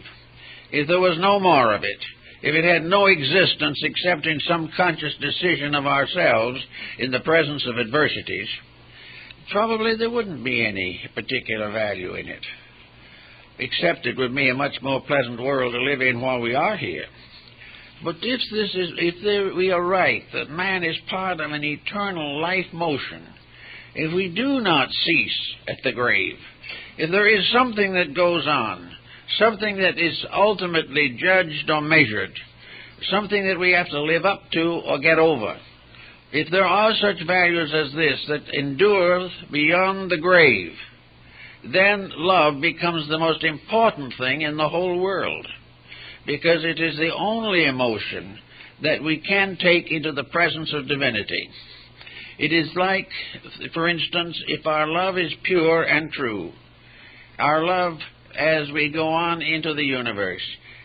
if there was no more of it, if it had no existence except in some conscious decision of ourselves in the presence of adversities, probably there wouldn't be any particular value in it, except it would be a much more pleasant world to live in while we are here. But we are right that man is part of an eternal life motion, if we do not cease at the grave, if there is something that goes on, something that is ultimately judged or measured, something that we have to live up to or get over, if there are such values as this that endure beyond the grave, then love becomes the most important thing in the whole world, because it is the only emotion that we can take into the presence of divinity. It is like, for instance, if our love is pure and true, our love as we go on into the universe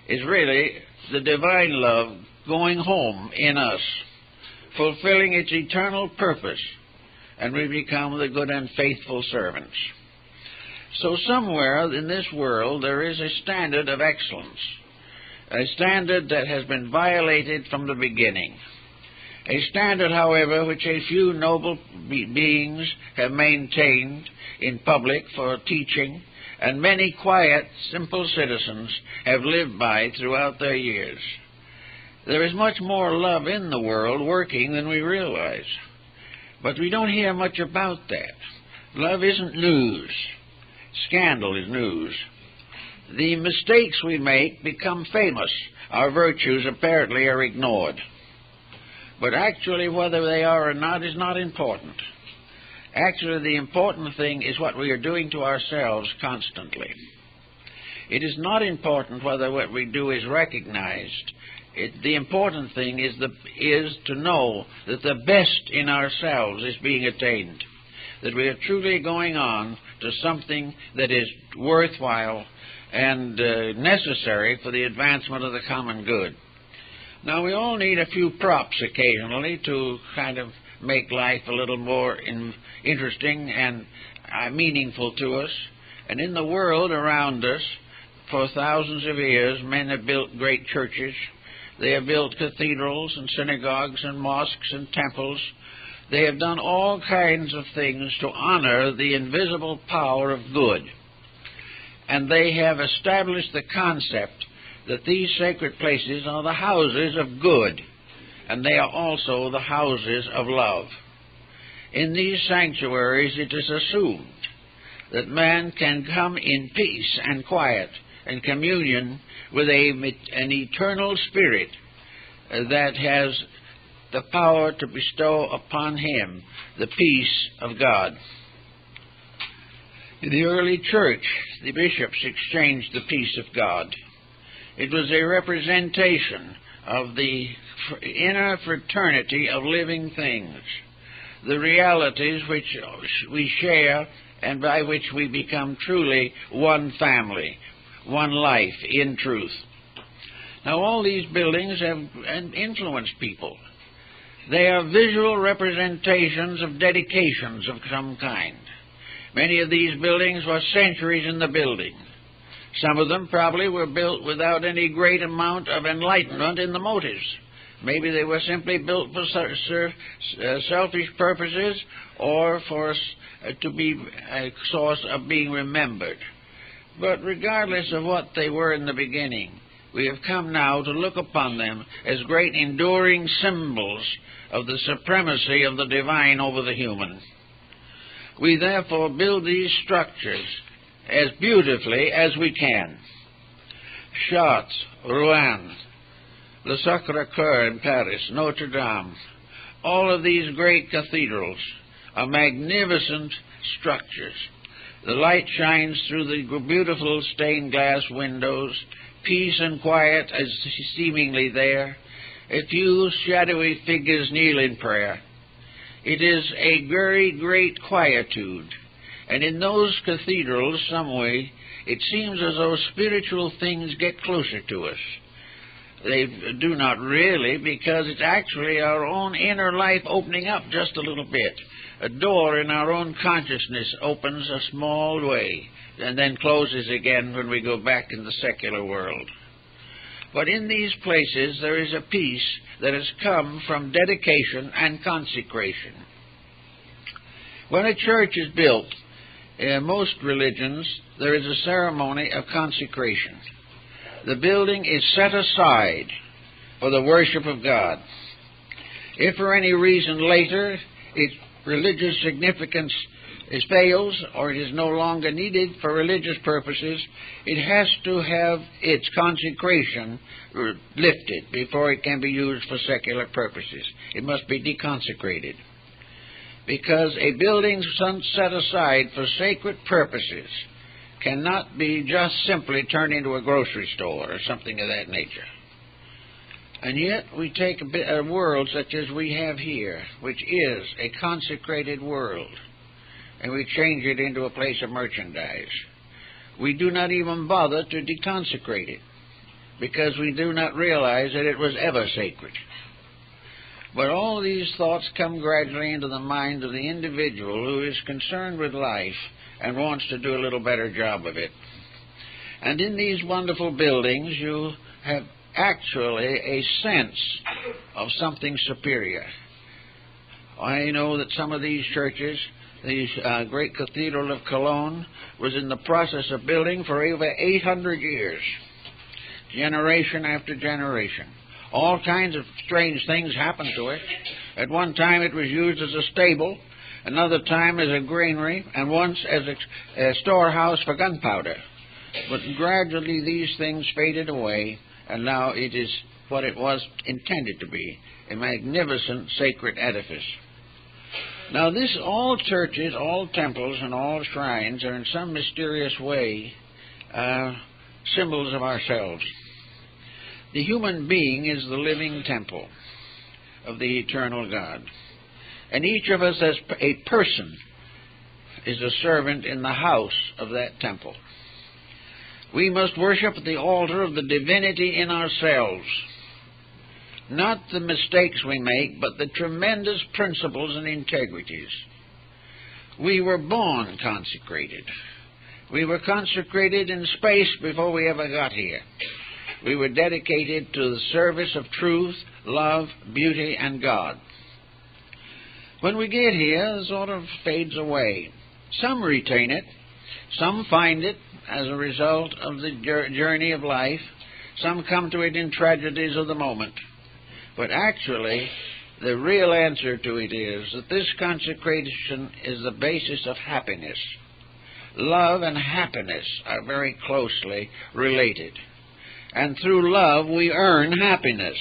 is really the divine love going home in us, fulfilling its eternal purpose, and we become the good and faithful servants. So somewhere in this world there is a standard of excellence, a standard that has been violated from the beginning, a standard, however, which a few noble beings have maintained in public for teaching, and many quiet, simple citizens have lived by throughout their years. There is much more love in the world working than we realize, but we don't hear much about that. Love isn't news. Scandal is news. The mistakes we make become famous. Our virtues apparently are ignored. But actually, whether they are or not is not important. Actually, the important thing is what we are doing to ourselves constantly. It is not important whether what we do is recognized. The important thing is to know that the best in ourselves is being attained, that we are truly going on to something that is worthwhile and necessary for the advancement of the common good. Now, we all need a few props occasionally to kind of make life a little more interesting and meaningful to us. And in the world around us, for thousands of years, men have built great churches. They have built cathedrals and synagogues and mosques and temples. They have done all kinds of things to honor the invisible power of good. And they have established the concept that these sacred places are the houses of good, and they are also the houses of love. In these sanctuaries it is assumed that man can come in peace and quiet and communion with an eternal spirit that has the power to bestow upon him the peace of God. In the early church, the bishops exchanged the peace of God. It was a representation of the inner fraternity of living things, the realities which we share and by which we become truly one family, one life in truth. Now, all these buildings have influenced people. They are visual representations of dedications of some kind. Many of these buildings were centuries in the building. Some of them probably were built without any great amount of enlightenment in the motives. Maybe they were simply built for selfish purposes or to be a source of being remembered. But regardless of what they were in the beginning, we have come now to look upon them as great enduring symbols of the supremacy of the divine over the human. We therefore build these structures as beautifully as we can. Chartres, Rouen, Le Sacré-Cœur in Paris, Notre Dame, all of these great cathedrals are magnificent structures. The light shines through the beautiful stained glass windows. Peace and quiet is seemingly there. A few shadowy figures kneel in prayer. It is a very great quietude. And in those cathedrals, some way, it seems as though spiritual things get closer to us. They do not really, because it's actually our own inner life opening up just a little bit. A door in our own consciousness opens a small way and then closes again when we go back in the secular world. But in these places there is a peace that has come from dedication and consecration. When a church is built, in most religions, there is a ceremony of consecration. The building is set aside for the worship of God. If for any reason later its religious significance fails, or it is no longer needed for religious purposes, it has to have its consecration lifted before it can be used for secular purposes. It must be deconsecrated. Because a building set aside for sacred purposes cannot be just simply turned into a grocery store or something of that nature. And yet we take a world such as we have here, which is a consecrated world, and we change it into a place of merchandise. We do not even bother to deconsecrate it, because we do not realize that it was ever sacred. But all these thoughts come gradually into the mind of the individual who is concerned with life and wants to do a little better job of it. And in these wonderful buildings you have actually a sense of something superior. I know that some of these churches, the great Cathedral of Cologne, was in the process of building for over 800 years, generation after generation. All kinds of strange things happened to it. At one time it was used as a stable, another time as a granary, and once as a storehouse for gunpowder. But gradually these things faded away, and now it is what it was intended to be, a magnificent sacred edifice. Now all churches, all temples, and all shrines are in some mysterious way symbols of ourselves. The human being is the living temple of the eternal God. And each of us as a person is a servant in the house of that temple. We must worship at the altar of the divinity in ourselves. Not the mistakes we make, but the tremendous principles and integrities. We were born consecrated. We were consecrated in space before we ever got here. We were dedicated to the service of truth, love, beauty, and God. When we get here, it sort of fades away. Some retain it. Some find it as a result of the journey of life. Some come to it in tragedies of the moment. But actually, the real answer to it is that this consecration is the basis of happiness. Love and happiness are very closely related. And through love we earn happiness.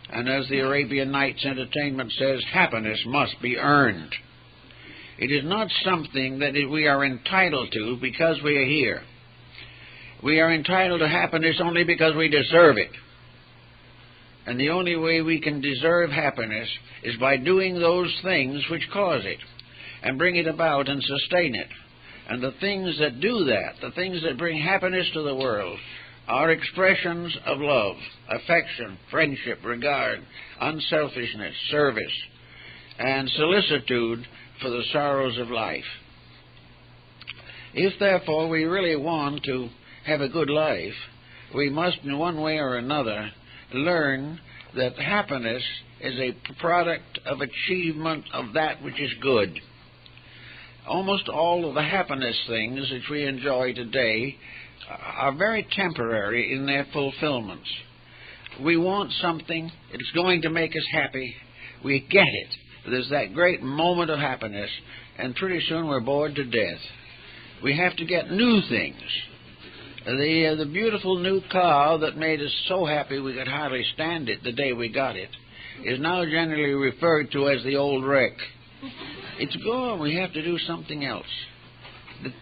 And as the Arabian Nights Entertainment says, happiness must be earned. It is not something that we are entitled to because we are here. We are entitled to happiness only because we deserve it. And the only way we can deserve happiness is by doing those things which cause it, and bring it about and sustain it. And the things that do that, the things that bring happiness to the world, are expressions of love, affection, friendship, regard, unselfishness, service, and solicitude for the sorrows of life. If, therefore, we really want to have a good life, we must, in one way or another, learn that happiness is a product of achievement of that which is good. almost all of the happiness things which we enjoy today are very temporary in their fulfillments. We want something, it's going to make us happy, we get it. There's that great moment of happiness, and pretty soon we're bored to death. We have to get new things. The beautiful new car that made us so happy we could hardly stand it the day we got it is now generally referred to as the old wreck. It's gone. We have to do something else.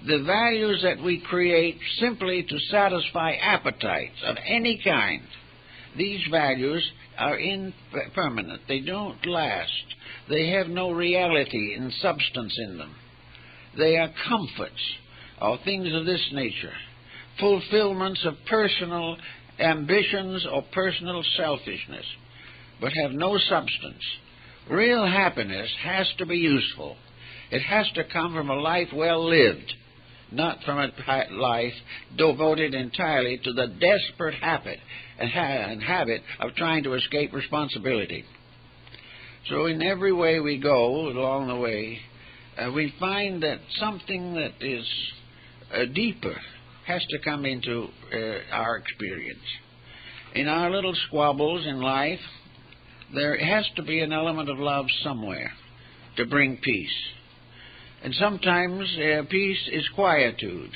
The values that we create simply to satisfy appetites of any kind, these values are impermanent. They don't last. They have no reality and substance in them. They are comforts or things of this nature, fulfillments of personal ambitions or personal selfishness, but have no substance. Real happiness has to be useful. It has to come from a life well lived, not from a life devoted entirely to the desperate habit of trying to escape responsibility. So in every way we go along the way, we find that something that is deeper has to come into our experience. In our little squabbles in life, there has to be an element of love somewhere to bring peace. And sometimes peace is quietude.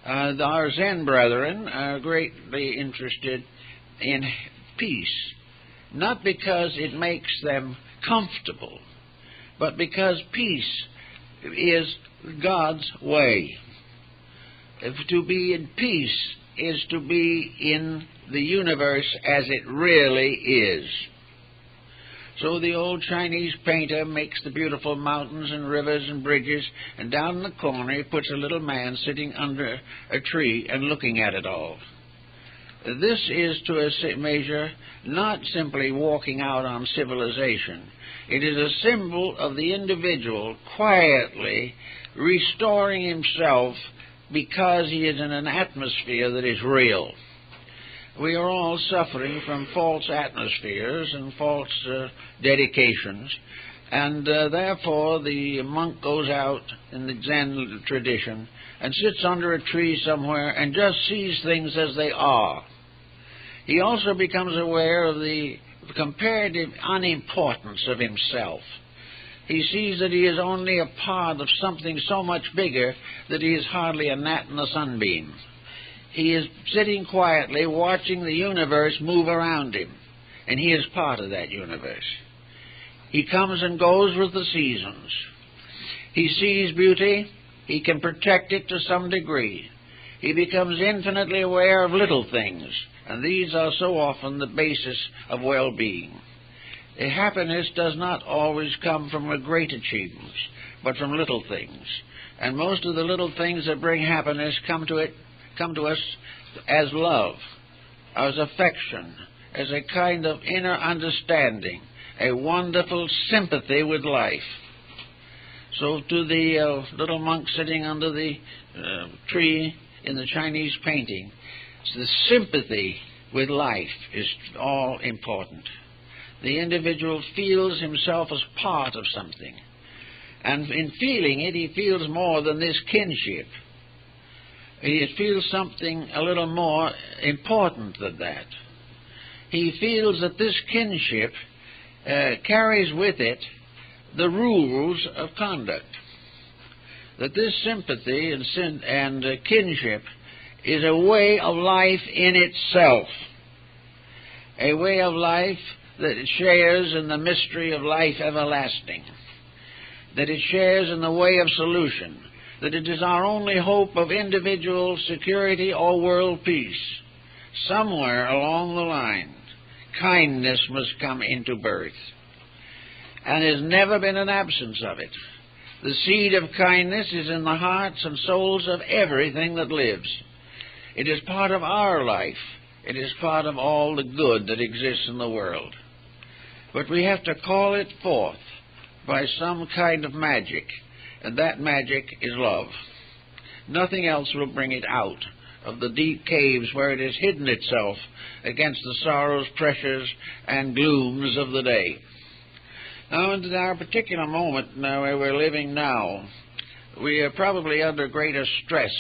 Our Zen brethren are greatly interested in peace, not because it makes them comfortable, but because peace is God's way. To be in peace is to be in the universe as it really is. So the old Chinese painter makes the beautiful mountains and rivers and bridges, and down in the corner he puts a little man sitting under a tree and looking at it all. This is, to a measure, not simply walking out on civilization. It is a symbol of the individual quietly restoring himself because he is in an atmosphere that is real. We are all suffering from false atmospheres and false dedications, and therefore the monk goes out in the Zen tradition and sits under a tree somewhere and just sees things as they are. He also becomes aware of the comparative unimportance of himself. He sees that he is only a part of something so much bigger that he is hardly a gnat in the sunbeam. He is sitting quietly watching the universe move around him, and he is part of that universe. He comes and goes with the seasons. He sees beauty. He can protect it to some degree. He becomes infinitely aware of little things, and these are so often the basis of well-being. Happiness does not always come from great achievements, but from little things. And most of the little things that bring happiness come to us as love, as affection, as a kind of inner understanding, a wonderful sympathy with life. So to the little monk sitting under the tree in the Chinese painting, the sympathy with life is all important. The individual feels himself as part of something. And in feeling it, he feels more than this kinship. He feels something a little more important than that. He feels that this kinship carries with it the rules of conduct. That this sympathy and kinship is a way of life in itself. A way of life that it shares in the mystery of life everlasting. That it shares in the way of solution. That it is our only hope of individual security or world peace. Somewhere along the line, kindness must come into birth. And there's never been an absence of it. The seed of kindness is in the hearts and souls of everything that lives. It is part of our life. It is part of all the good that exists in the world. But we have to call it forth by some kind of magic, and that magic is love. Nothing else will bring it out of the deep caves where it has hidden itself against the sorrows, pressures, and glooms of the day. Now, in our particular moment now where we're living now, we are probably under greater stress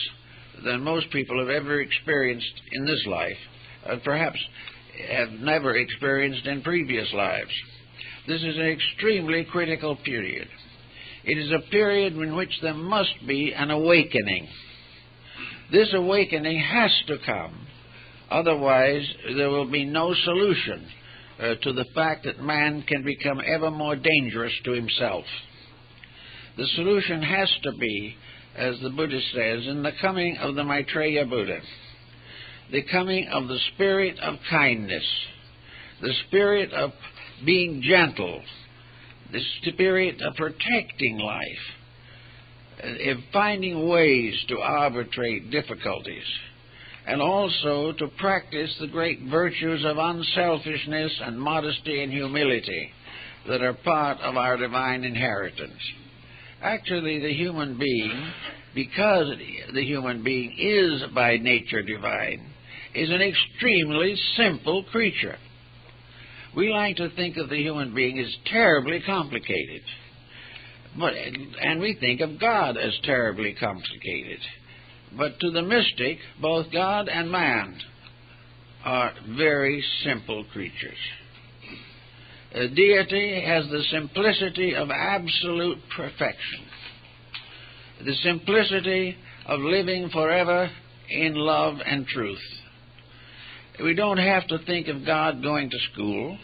than most people have ever experienced in this life, and perhaps have never experienced in previous lives. This is an extremely critical period. It is a period in which there must be an awakening. This awakening has to come. Otherwise, there will be no solution to the fact that man can become ever more dangerous to himself. The solution has to be, as the Buddha says, in the coming of the Maitreya Buddha, the coming of the spirit of kindness, the spirit of being gentle, the spirit of protecting life, of finding ways to arbitrate difficulties, and also to practice the great virtues of unselfishness and modesty and humility that are part of our divine inheritance. Actually, the human being, because the human being is by nature divine, is an extremely simple creature. We like to think of the human being as terribly complicated, and we think of God as terribly complicated. But to the mystic, both God and man are very simple creatures. Deity has the simplicity of absolute perfection, the simplicity of living forever in love and truth. We don't have to think of God going to school.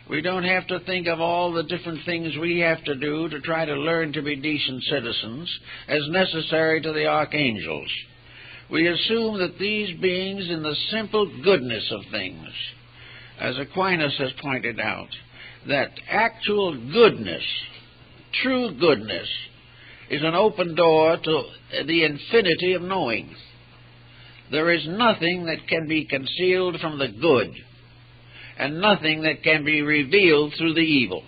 We don't have to think of all the different things we have to do to try to learn to be decent citizens as necessary to the archangels. We assume that these beings in the simple goodness of things, as Aquinas has pointed out, that actual goodness, true goodness, is an open door to the infinity of knowing. There is nothing that can be concealed from the good, and nothing that can be revealed through the evil.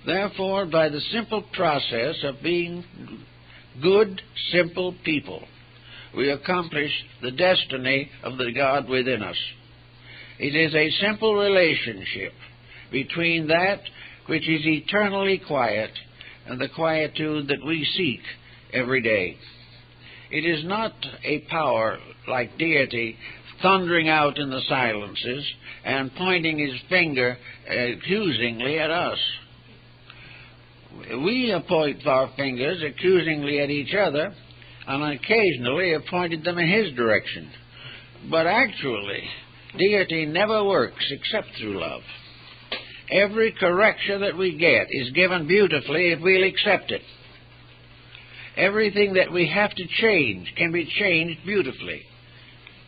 Therefore, by the simple process of being good, simple people, we accomplish the destiny of the God within us. It is a simple relationship between that which is eternally quiet and the quietude that we seek every day. It is not a power like deity thundering out in the silences and pointing his finger accusingly at us. We point our fingers accusingly at each other, and occasionally have pointed them in his direction. But actually, deity never works except through love. Every correction that we get is given beautifully if we'll accept it. Everything that we have to change can be changed beautifully,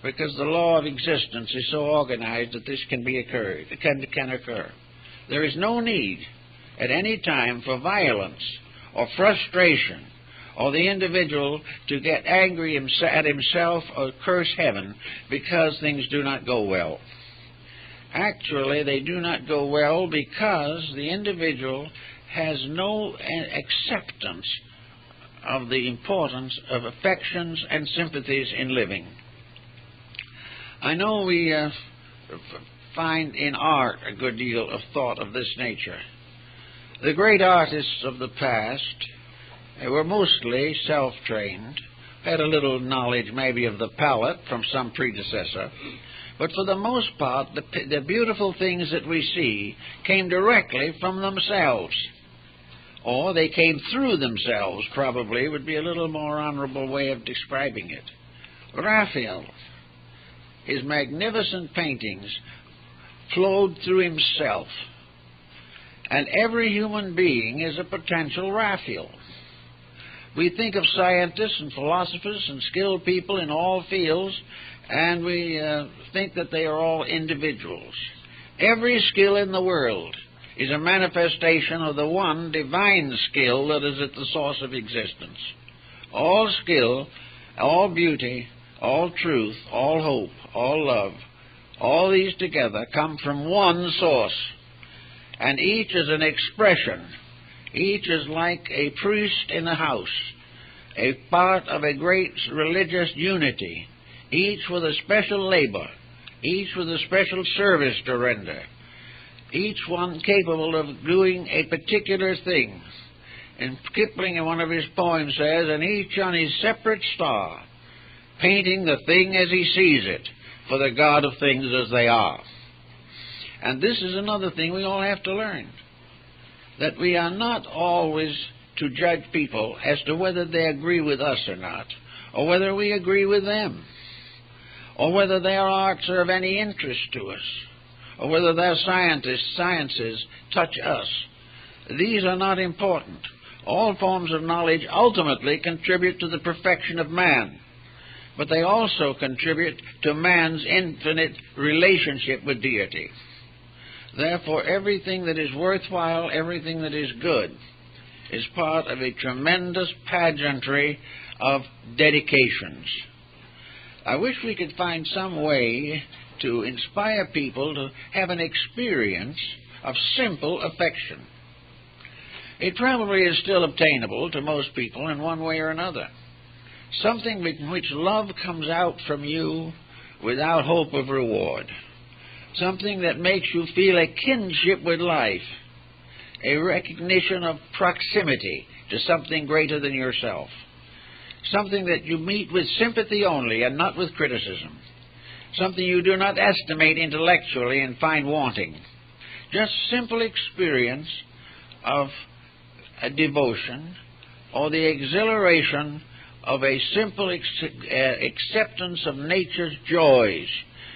because the law of existence is so organized that this can occur. There is no need at any time for violence or frustration or the individual to get angry at himself or curse heaven because things do not go well. Actually, they do not go well because the individual has no acceptance of the importance of affections and sympathies in living. I know we find in art a good deal of thought of this nature. The great artists of the past were mostly self-trained, had a little knowledge maybe of the palette from some predecessor, but for the most part the beautiful things that we see came directly from themselves. Or they came through themselves, probably, would be a little more honorable way of describing it. Raphael, his magnificent paintings flowed through himself. And every human being is a potential Raphael. We think of scientists and philosophers and skilled people in all fields, and we think that they are all individuals. Every skill in the world is a manifestation of the one divine skill that is at the source of existence. All skill, all beauty, all truth, all hope, all love, all these together come from one source, and each is an expression. Each is like a priest in a house, a part of a great religious unity, each with a special labor, each with a special service to render, each one capable of doing a particular thing. And Kipling in one of his poems says, and each on his separate star, painting the thing as he sees it, for the God of things as they are. And this is another thing we all have to learn, that we are not always to judge people as to whether they agree with us or not, or whether we agree with them, or whether their arts are of any interest to us, or whether their sciences touch us. These are not important. All forms of knowledge ultimately contribute to the perfection of man, but they also contribute to man's infinite relationship with deity. Therefore, everything that is worthwhile, everything that is good, is part of a tremendous pageantry of dedications. I wish we could find some way to inspire people to have an experience of simple affection. It probably is still obtainable to most people in one way or another. Something in which love comes out from you without hope of reward. Something that makes you feel a kinship with life, a recognition of proximity to something greater than yourself. Something that you meet with sympathy only and not with criticism. Something you do not estimate intellectually and find wanting. Just simple experience of a devotion or the exhilaration of a simple acceptance of nature's joys,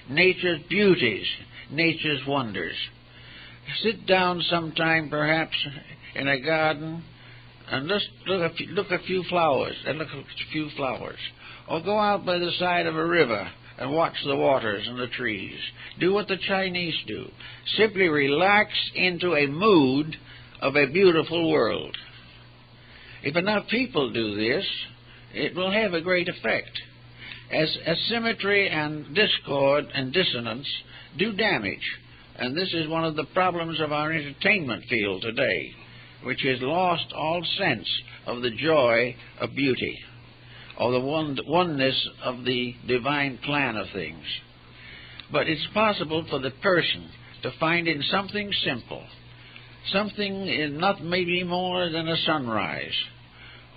nature's beauties, nature's wonders. Sit down sometime, perhaps, in a garden and just look at a few flowers, or go out by the side of a river and watch the waters and the trees. Do what the Chinese do. Simply relax into a mood of a beautiful world. If enough people do this, it will have a great effect. As asymmetry and discord and dissonance do damage, and this is one of the problems of our entertainment field today, which has lost all sense of the joy of beauty, or the oneness of the divine plan of things. But it's possible for the person to find in something simple, something not maybe more than a sunrise,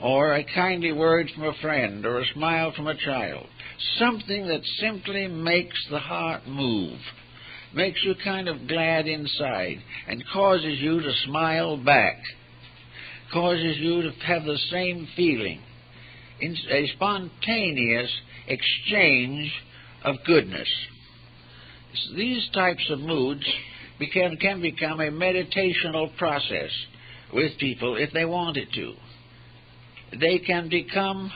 or a kindly word from a friend, or a smile from a child, something that simply makes the heart move, makes you kind of glad inside, and causes you to smile back, causes you to have the same feeling, in a spontaneous exchange of goodness. These types of moods can become a meditational process with people if they wanted to. They can become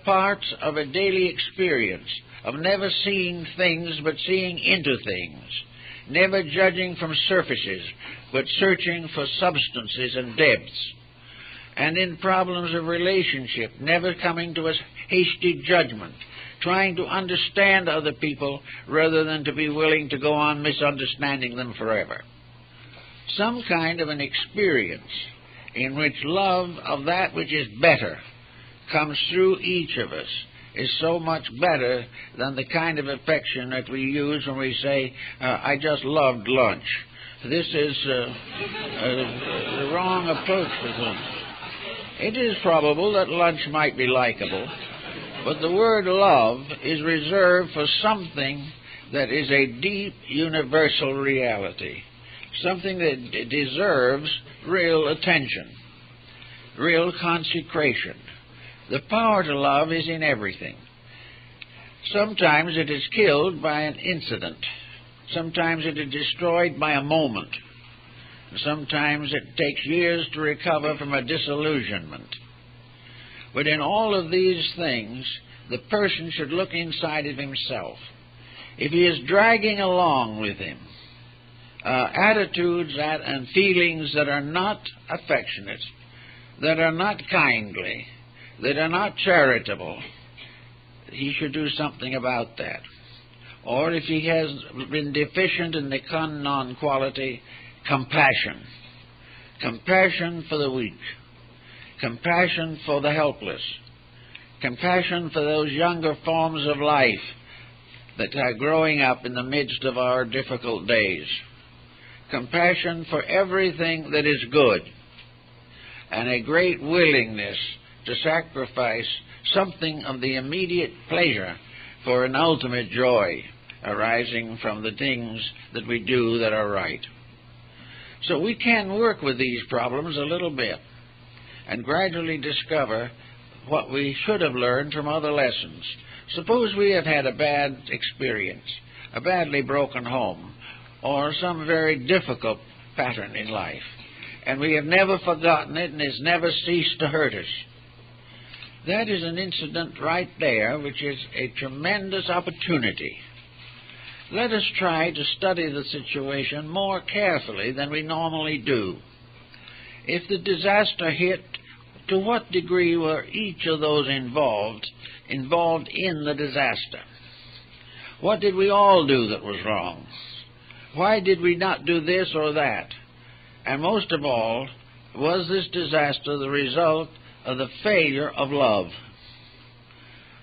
parts of a daily experience of never seeing things but seeing into things, never judging from surfaces but searching for substances and depths, and in problems of relationship never coming to a hasty judgment, trying to understand other people rather than to be willing to go on misunderstanding them forever. Some kind of an experience in which love of that which is better comes through each of us is so much better than the kind of affection that we use when we say, I just loved lunch. This is the wrong approach to things. It is probable that lunch might be likable, but the word love is reserved for something that is a deep universal reality, something that deserves real attention, real consecration. The power to love is in everything. Sometimes it is killed by an incident. Sometimes it is destroyed by a moment. Sometimes it takes years to recover from a disillusionment. But in all of these things, the person should look inside of himself. If he is dragging along with him attitudes and feelings that are not affectionate, that are not kindly, that are not charitable, he should do something about that. Or if he has been deficient in the non quality, compassion. Compassion for the weak. Compassion for the helpless. Compassion for those younger forms of life that are growing up in the midst of our difficult days. Compassion for everything that is good. and a great willingness to sacrifice something of the immediate pleasure for an ultimate joy arising from the things that we do that are right. So we can work with these problems a little bit and gradually discover what we should have learned from other lessons. Suppose we have had a bad experience, a badly broken home, or some very difficult pattern in life, and we have never forgotten it and it's never ceased to hurt us. That is an incident right there which is a tremendous opportunity. Let us try to study the situation more carefully than we normally do. If the disaster hit, to what degree were each of those involved in the disaster? What did we all do that was wrong? Why did we not do this or that? And most of all, was this disaster the result of the failure of love?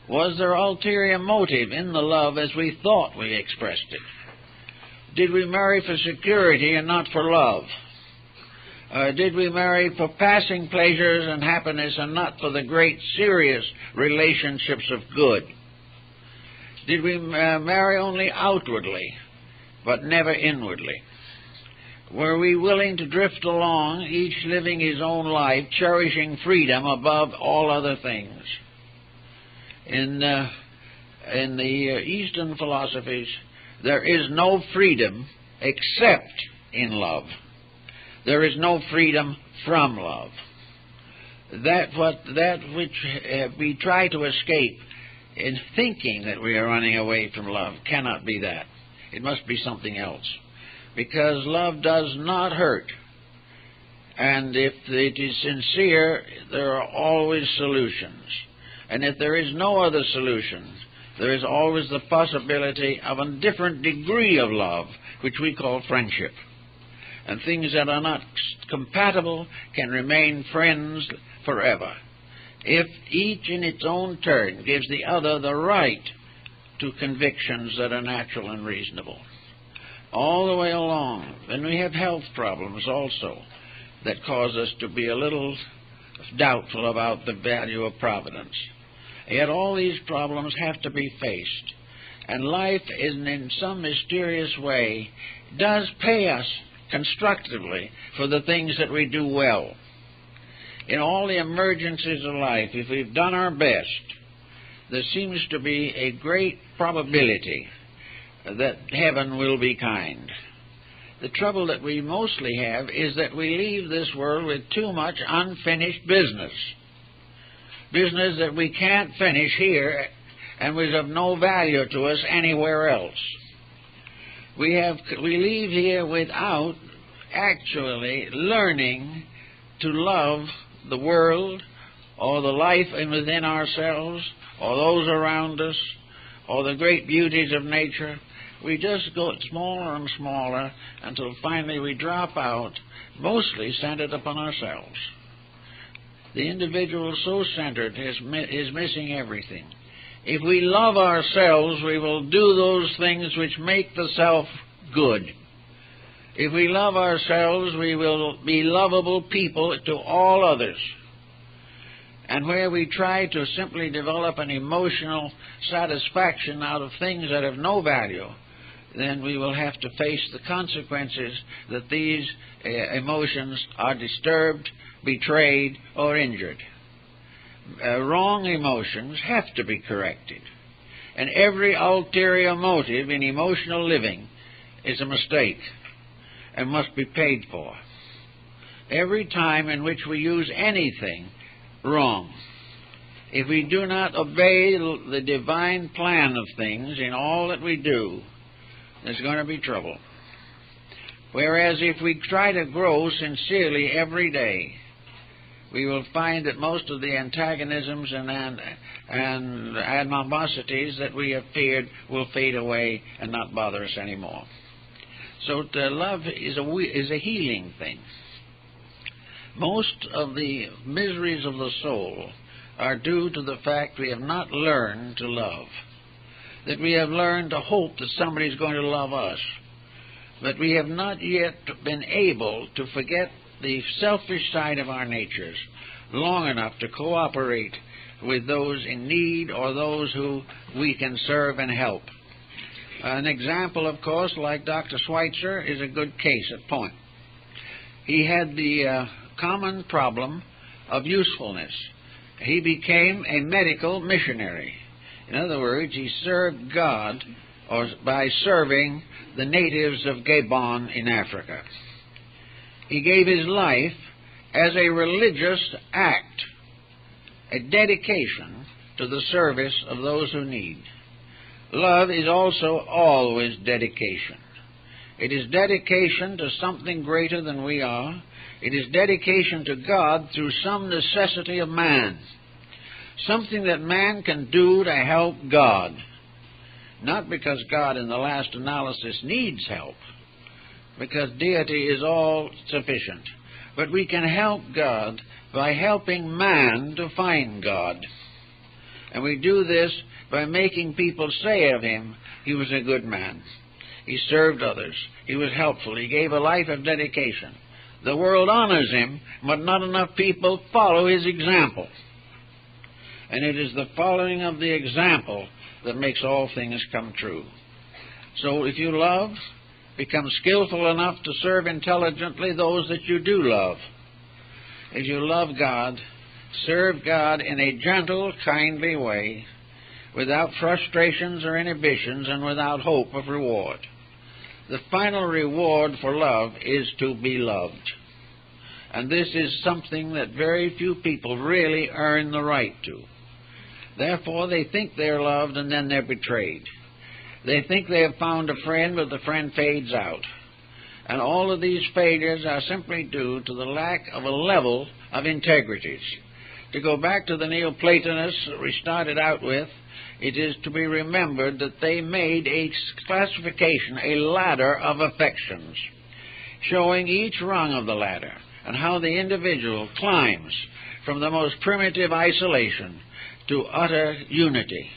Was there ulterior motive in the love as we thought we expressed it? Did we marry for security and not for love? Did we marry for passing pleasures and happiness and not for the great serious relationships of good? Did we marry only outwardly but never inwardly? Were we willing to drift along, each living his own life, cherishing freedom above all other things? In the Eastern philosophies, there is no freedom except in love. There is no freedom from love. That which we try to escape in thinking that we are running away from love cannot be that. It must be something else. Because love does not hurt. And if it is sincere, there are always solutions. And if there is no other solution, there is always the possibility of a different degree of love, which we call friendship. And things that are not compatible can remain friends forever, if each in its own turn gives the other the right to convictions that are natural and reasonable. All the way along. Then we have health problems also that cause us to be a little doubtful about the value of providence. Yet all these problems have to be faced. And life, in some mysterious way, does pay us constructively for the things that we do well. In all the emergencies of life, if we've done our best, there seems to be a great probability that heaven will be kind. The trouble that we mostly have is that we leave this world with too much unfinished business. Business that we can't finish here and was of no value to us anywhere else. We leave here without actually learning to love the world or the life within ourselves or those around us or the great beauties of nature. We just go smaller and smaller until finally we drop out, mostly centered upon ourselves. The individual so centered is missing everything. If we love ourselves, we will do those things which make the self good. If we love ourselves, we will be lovable people to all others. And where we try to simply develop an emotional satisfaction out of things that have no value, then we will have to face the consequences that these emotions are disturbed, betrayed, or injured. Wrong emotions have to be corrected. And every ulterior motive in emotional living is a mistake and must be paid for. Every time in which we use anything wrong, if we do not obey the divine plan of things in all that we do, there's going to be trouble. Whereas if we try to grow sincerely every day, we will find that most of the antagonisms and animosities that we have feared will fade away and not bother us anymore. So love is a healing thing. Most of the miseries of the soul are due to the fact we have not learned to love, that we have learned to hope that somebody is going to love us, but we have not yet been able to forget the selfish side of our natures long enough to cooperate with those in need or those who we can serve and help. An example, of course, like Dr. Schweitzer, is a good case at point. He had the common problem of usefulness. He became a medical missionary. In other words, he served God by serving the natives of Gabon in Africa. He gave his life as a religious act, a dedication to the service of those who need. Love is also always dedication. It is dedication to something greater than we are. It is dedication to God through some necessity of man, something that man can do to help God, not because God in the last analysis needs help, because deity is all sufficient, but we can help God by helping man to find God. And we do this by making people say of him, he was a good man. He served others. He was helpful. He gave a life of dedication. The world honors him, but not enough people follow his example. And it is the following of the example that makes all things come true. So if you love, become skillful enough to serve intelligently those that you do love. If you love God, serve God in a gentle, kindly way, without frustrations or inhibitions and without hope of reward. The final reward for love is to be loved. And this is something that very few people really earn the right to. Therefore, they think they're loved and then they're betrayed. They think they have found a friend, but the friend fades out. And all of these failures are simply due to the lack of a level of integrities. To go back to the Neoplatonists that we started out with, it is to be remembered that they made a classification, a ladder of affections, showing each rung of the ladder and how the individual climbs from the most primitive isolation to utter unity.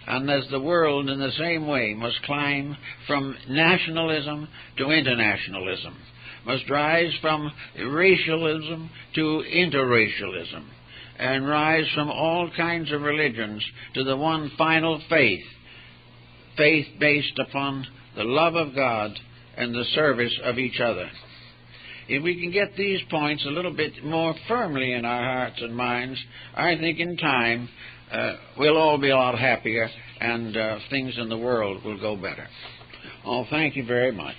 And as the world in the same way must climb from nationalism to internationalism, must rise from racialism to interracialism, and rise from all kinds of religions to the one final faith, faith based upon the love of God and the service of each other. If we can get these points a little bit more firmly in our hearts and minds, I think in time we'll all be a lot happier and things in the world will go better. Oh, thank you very much.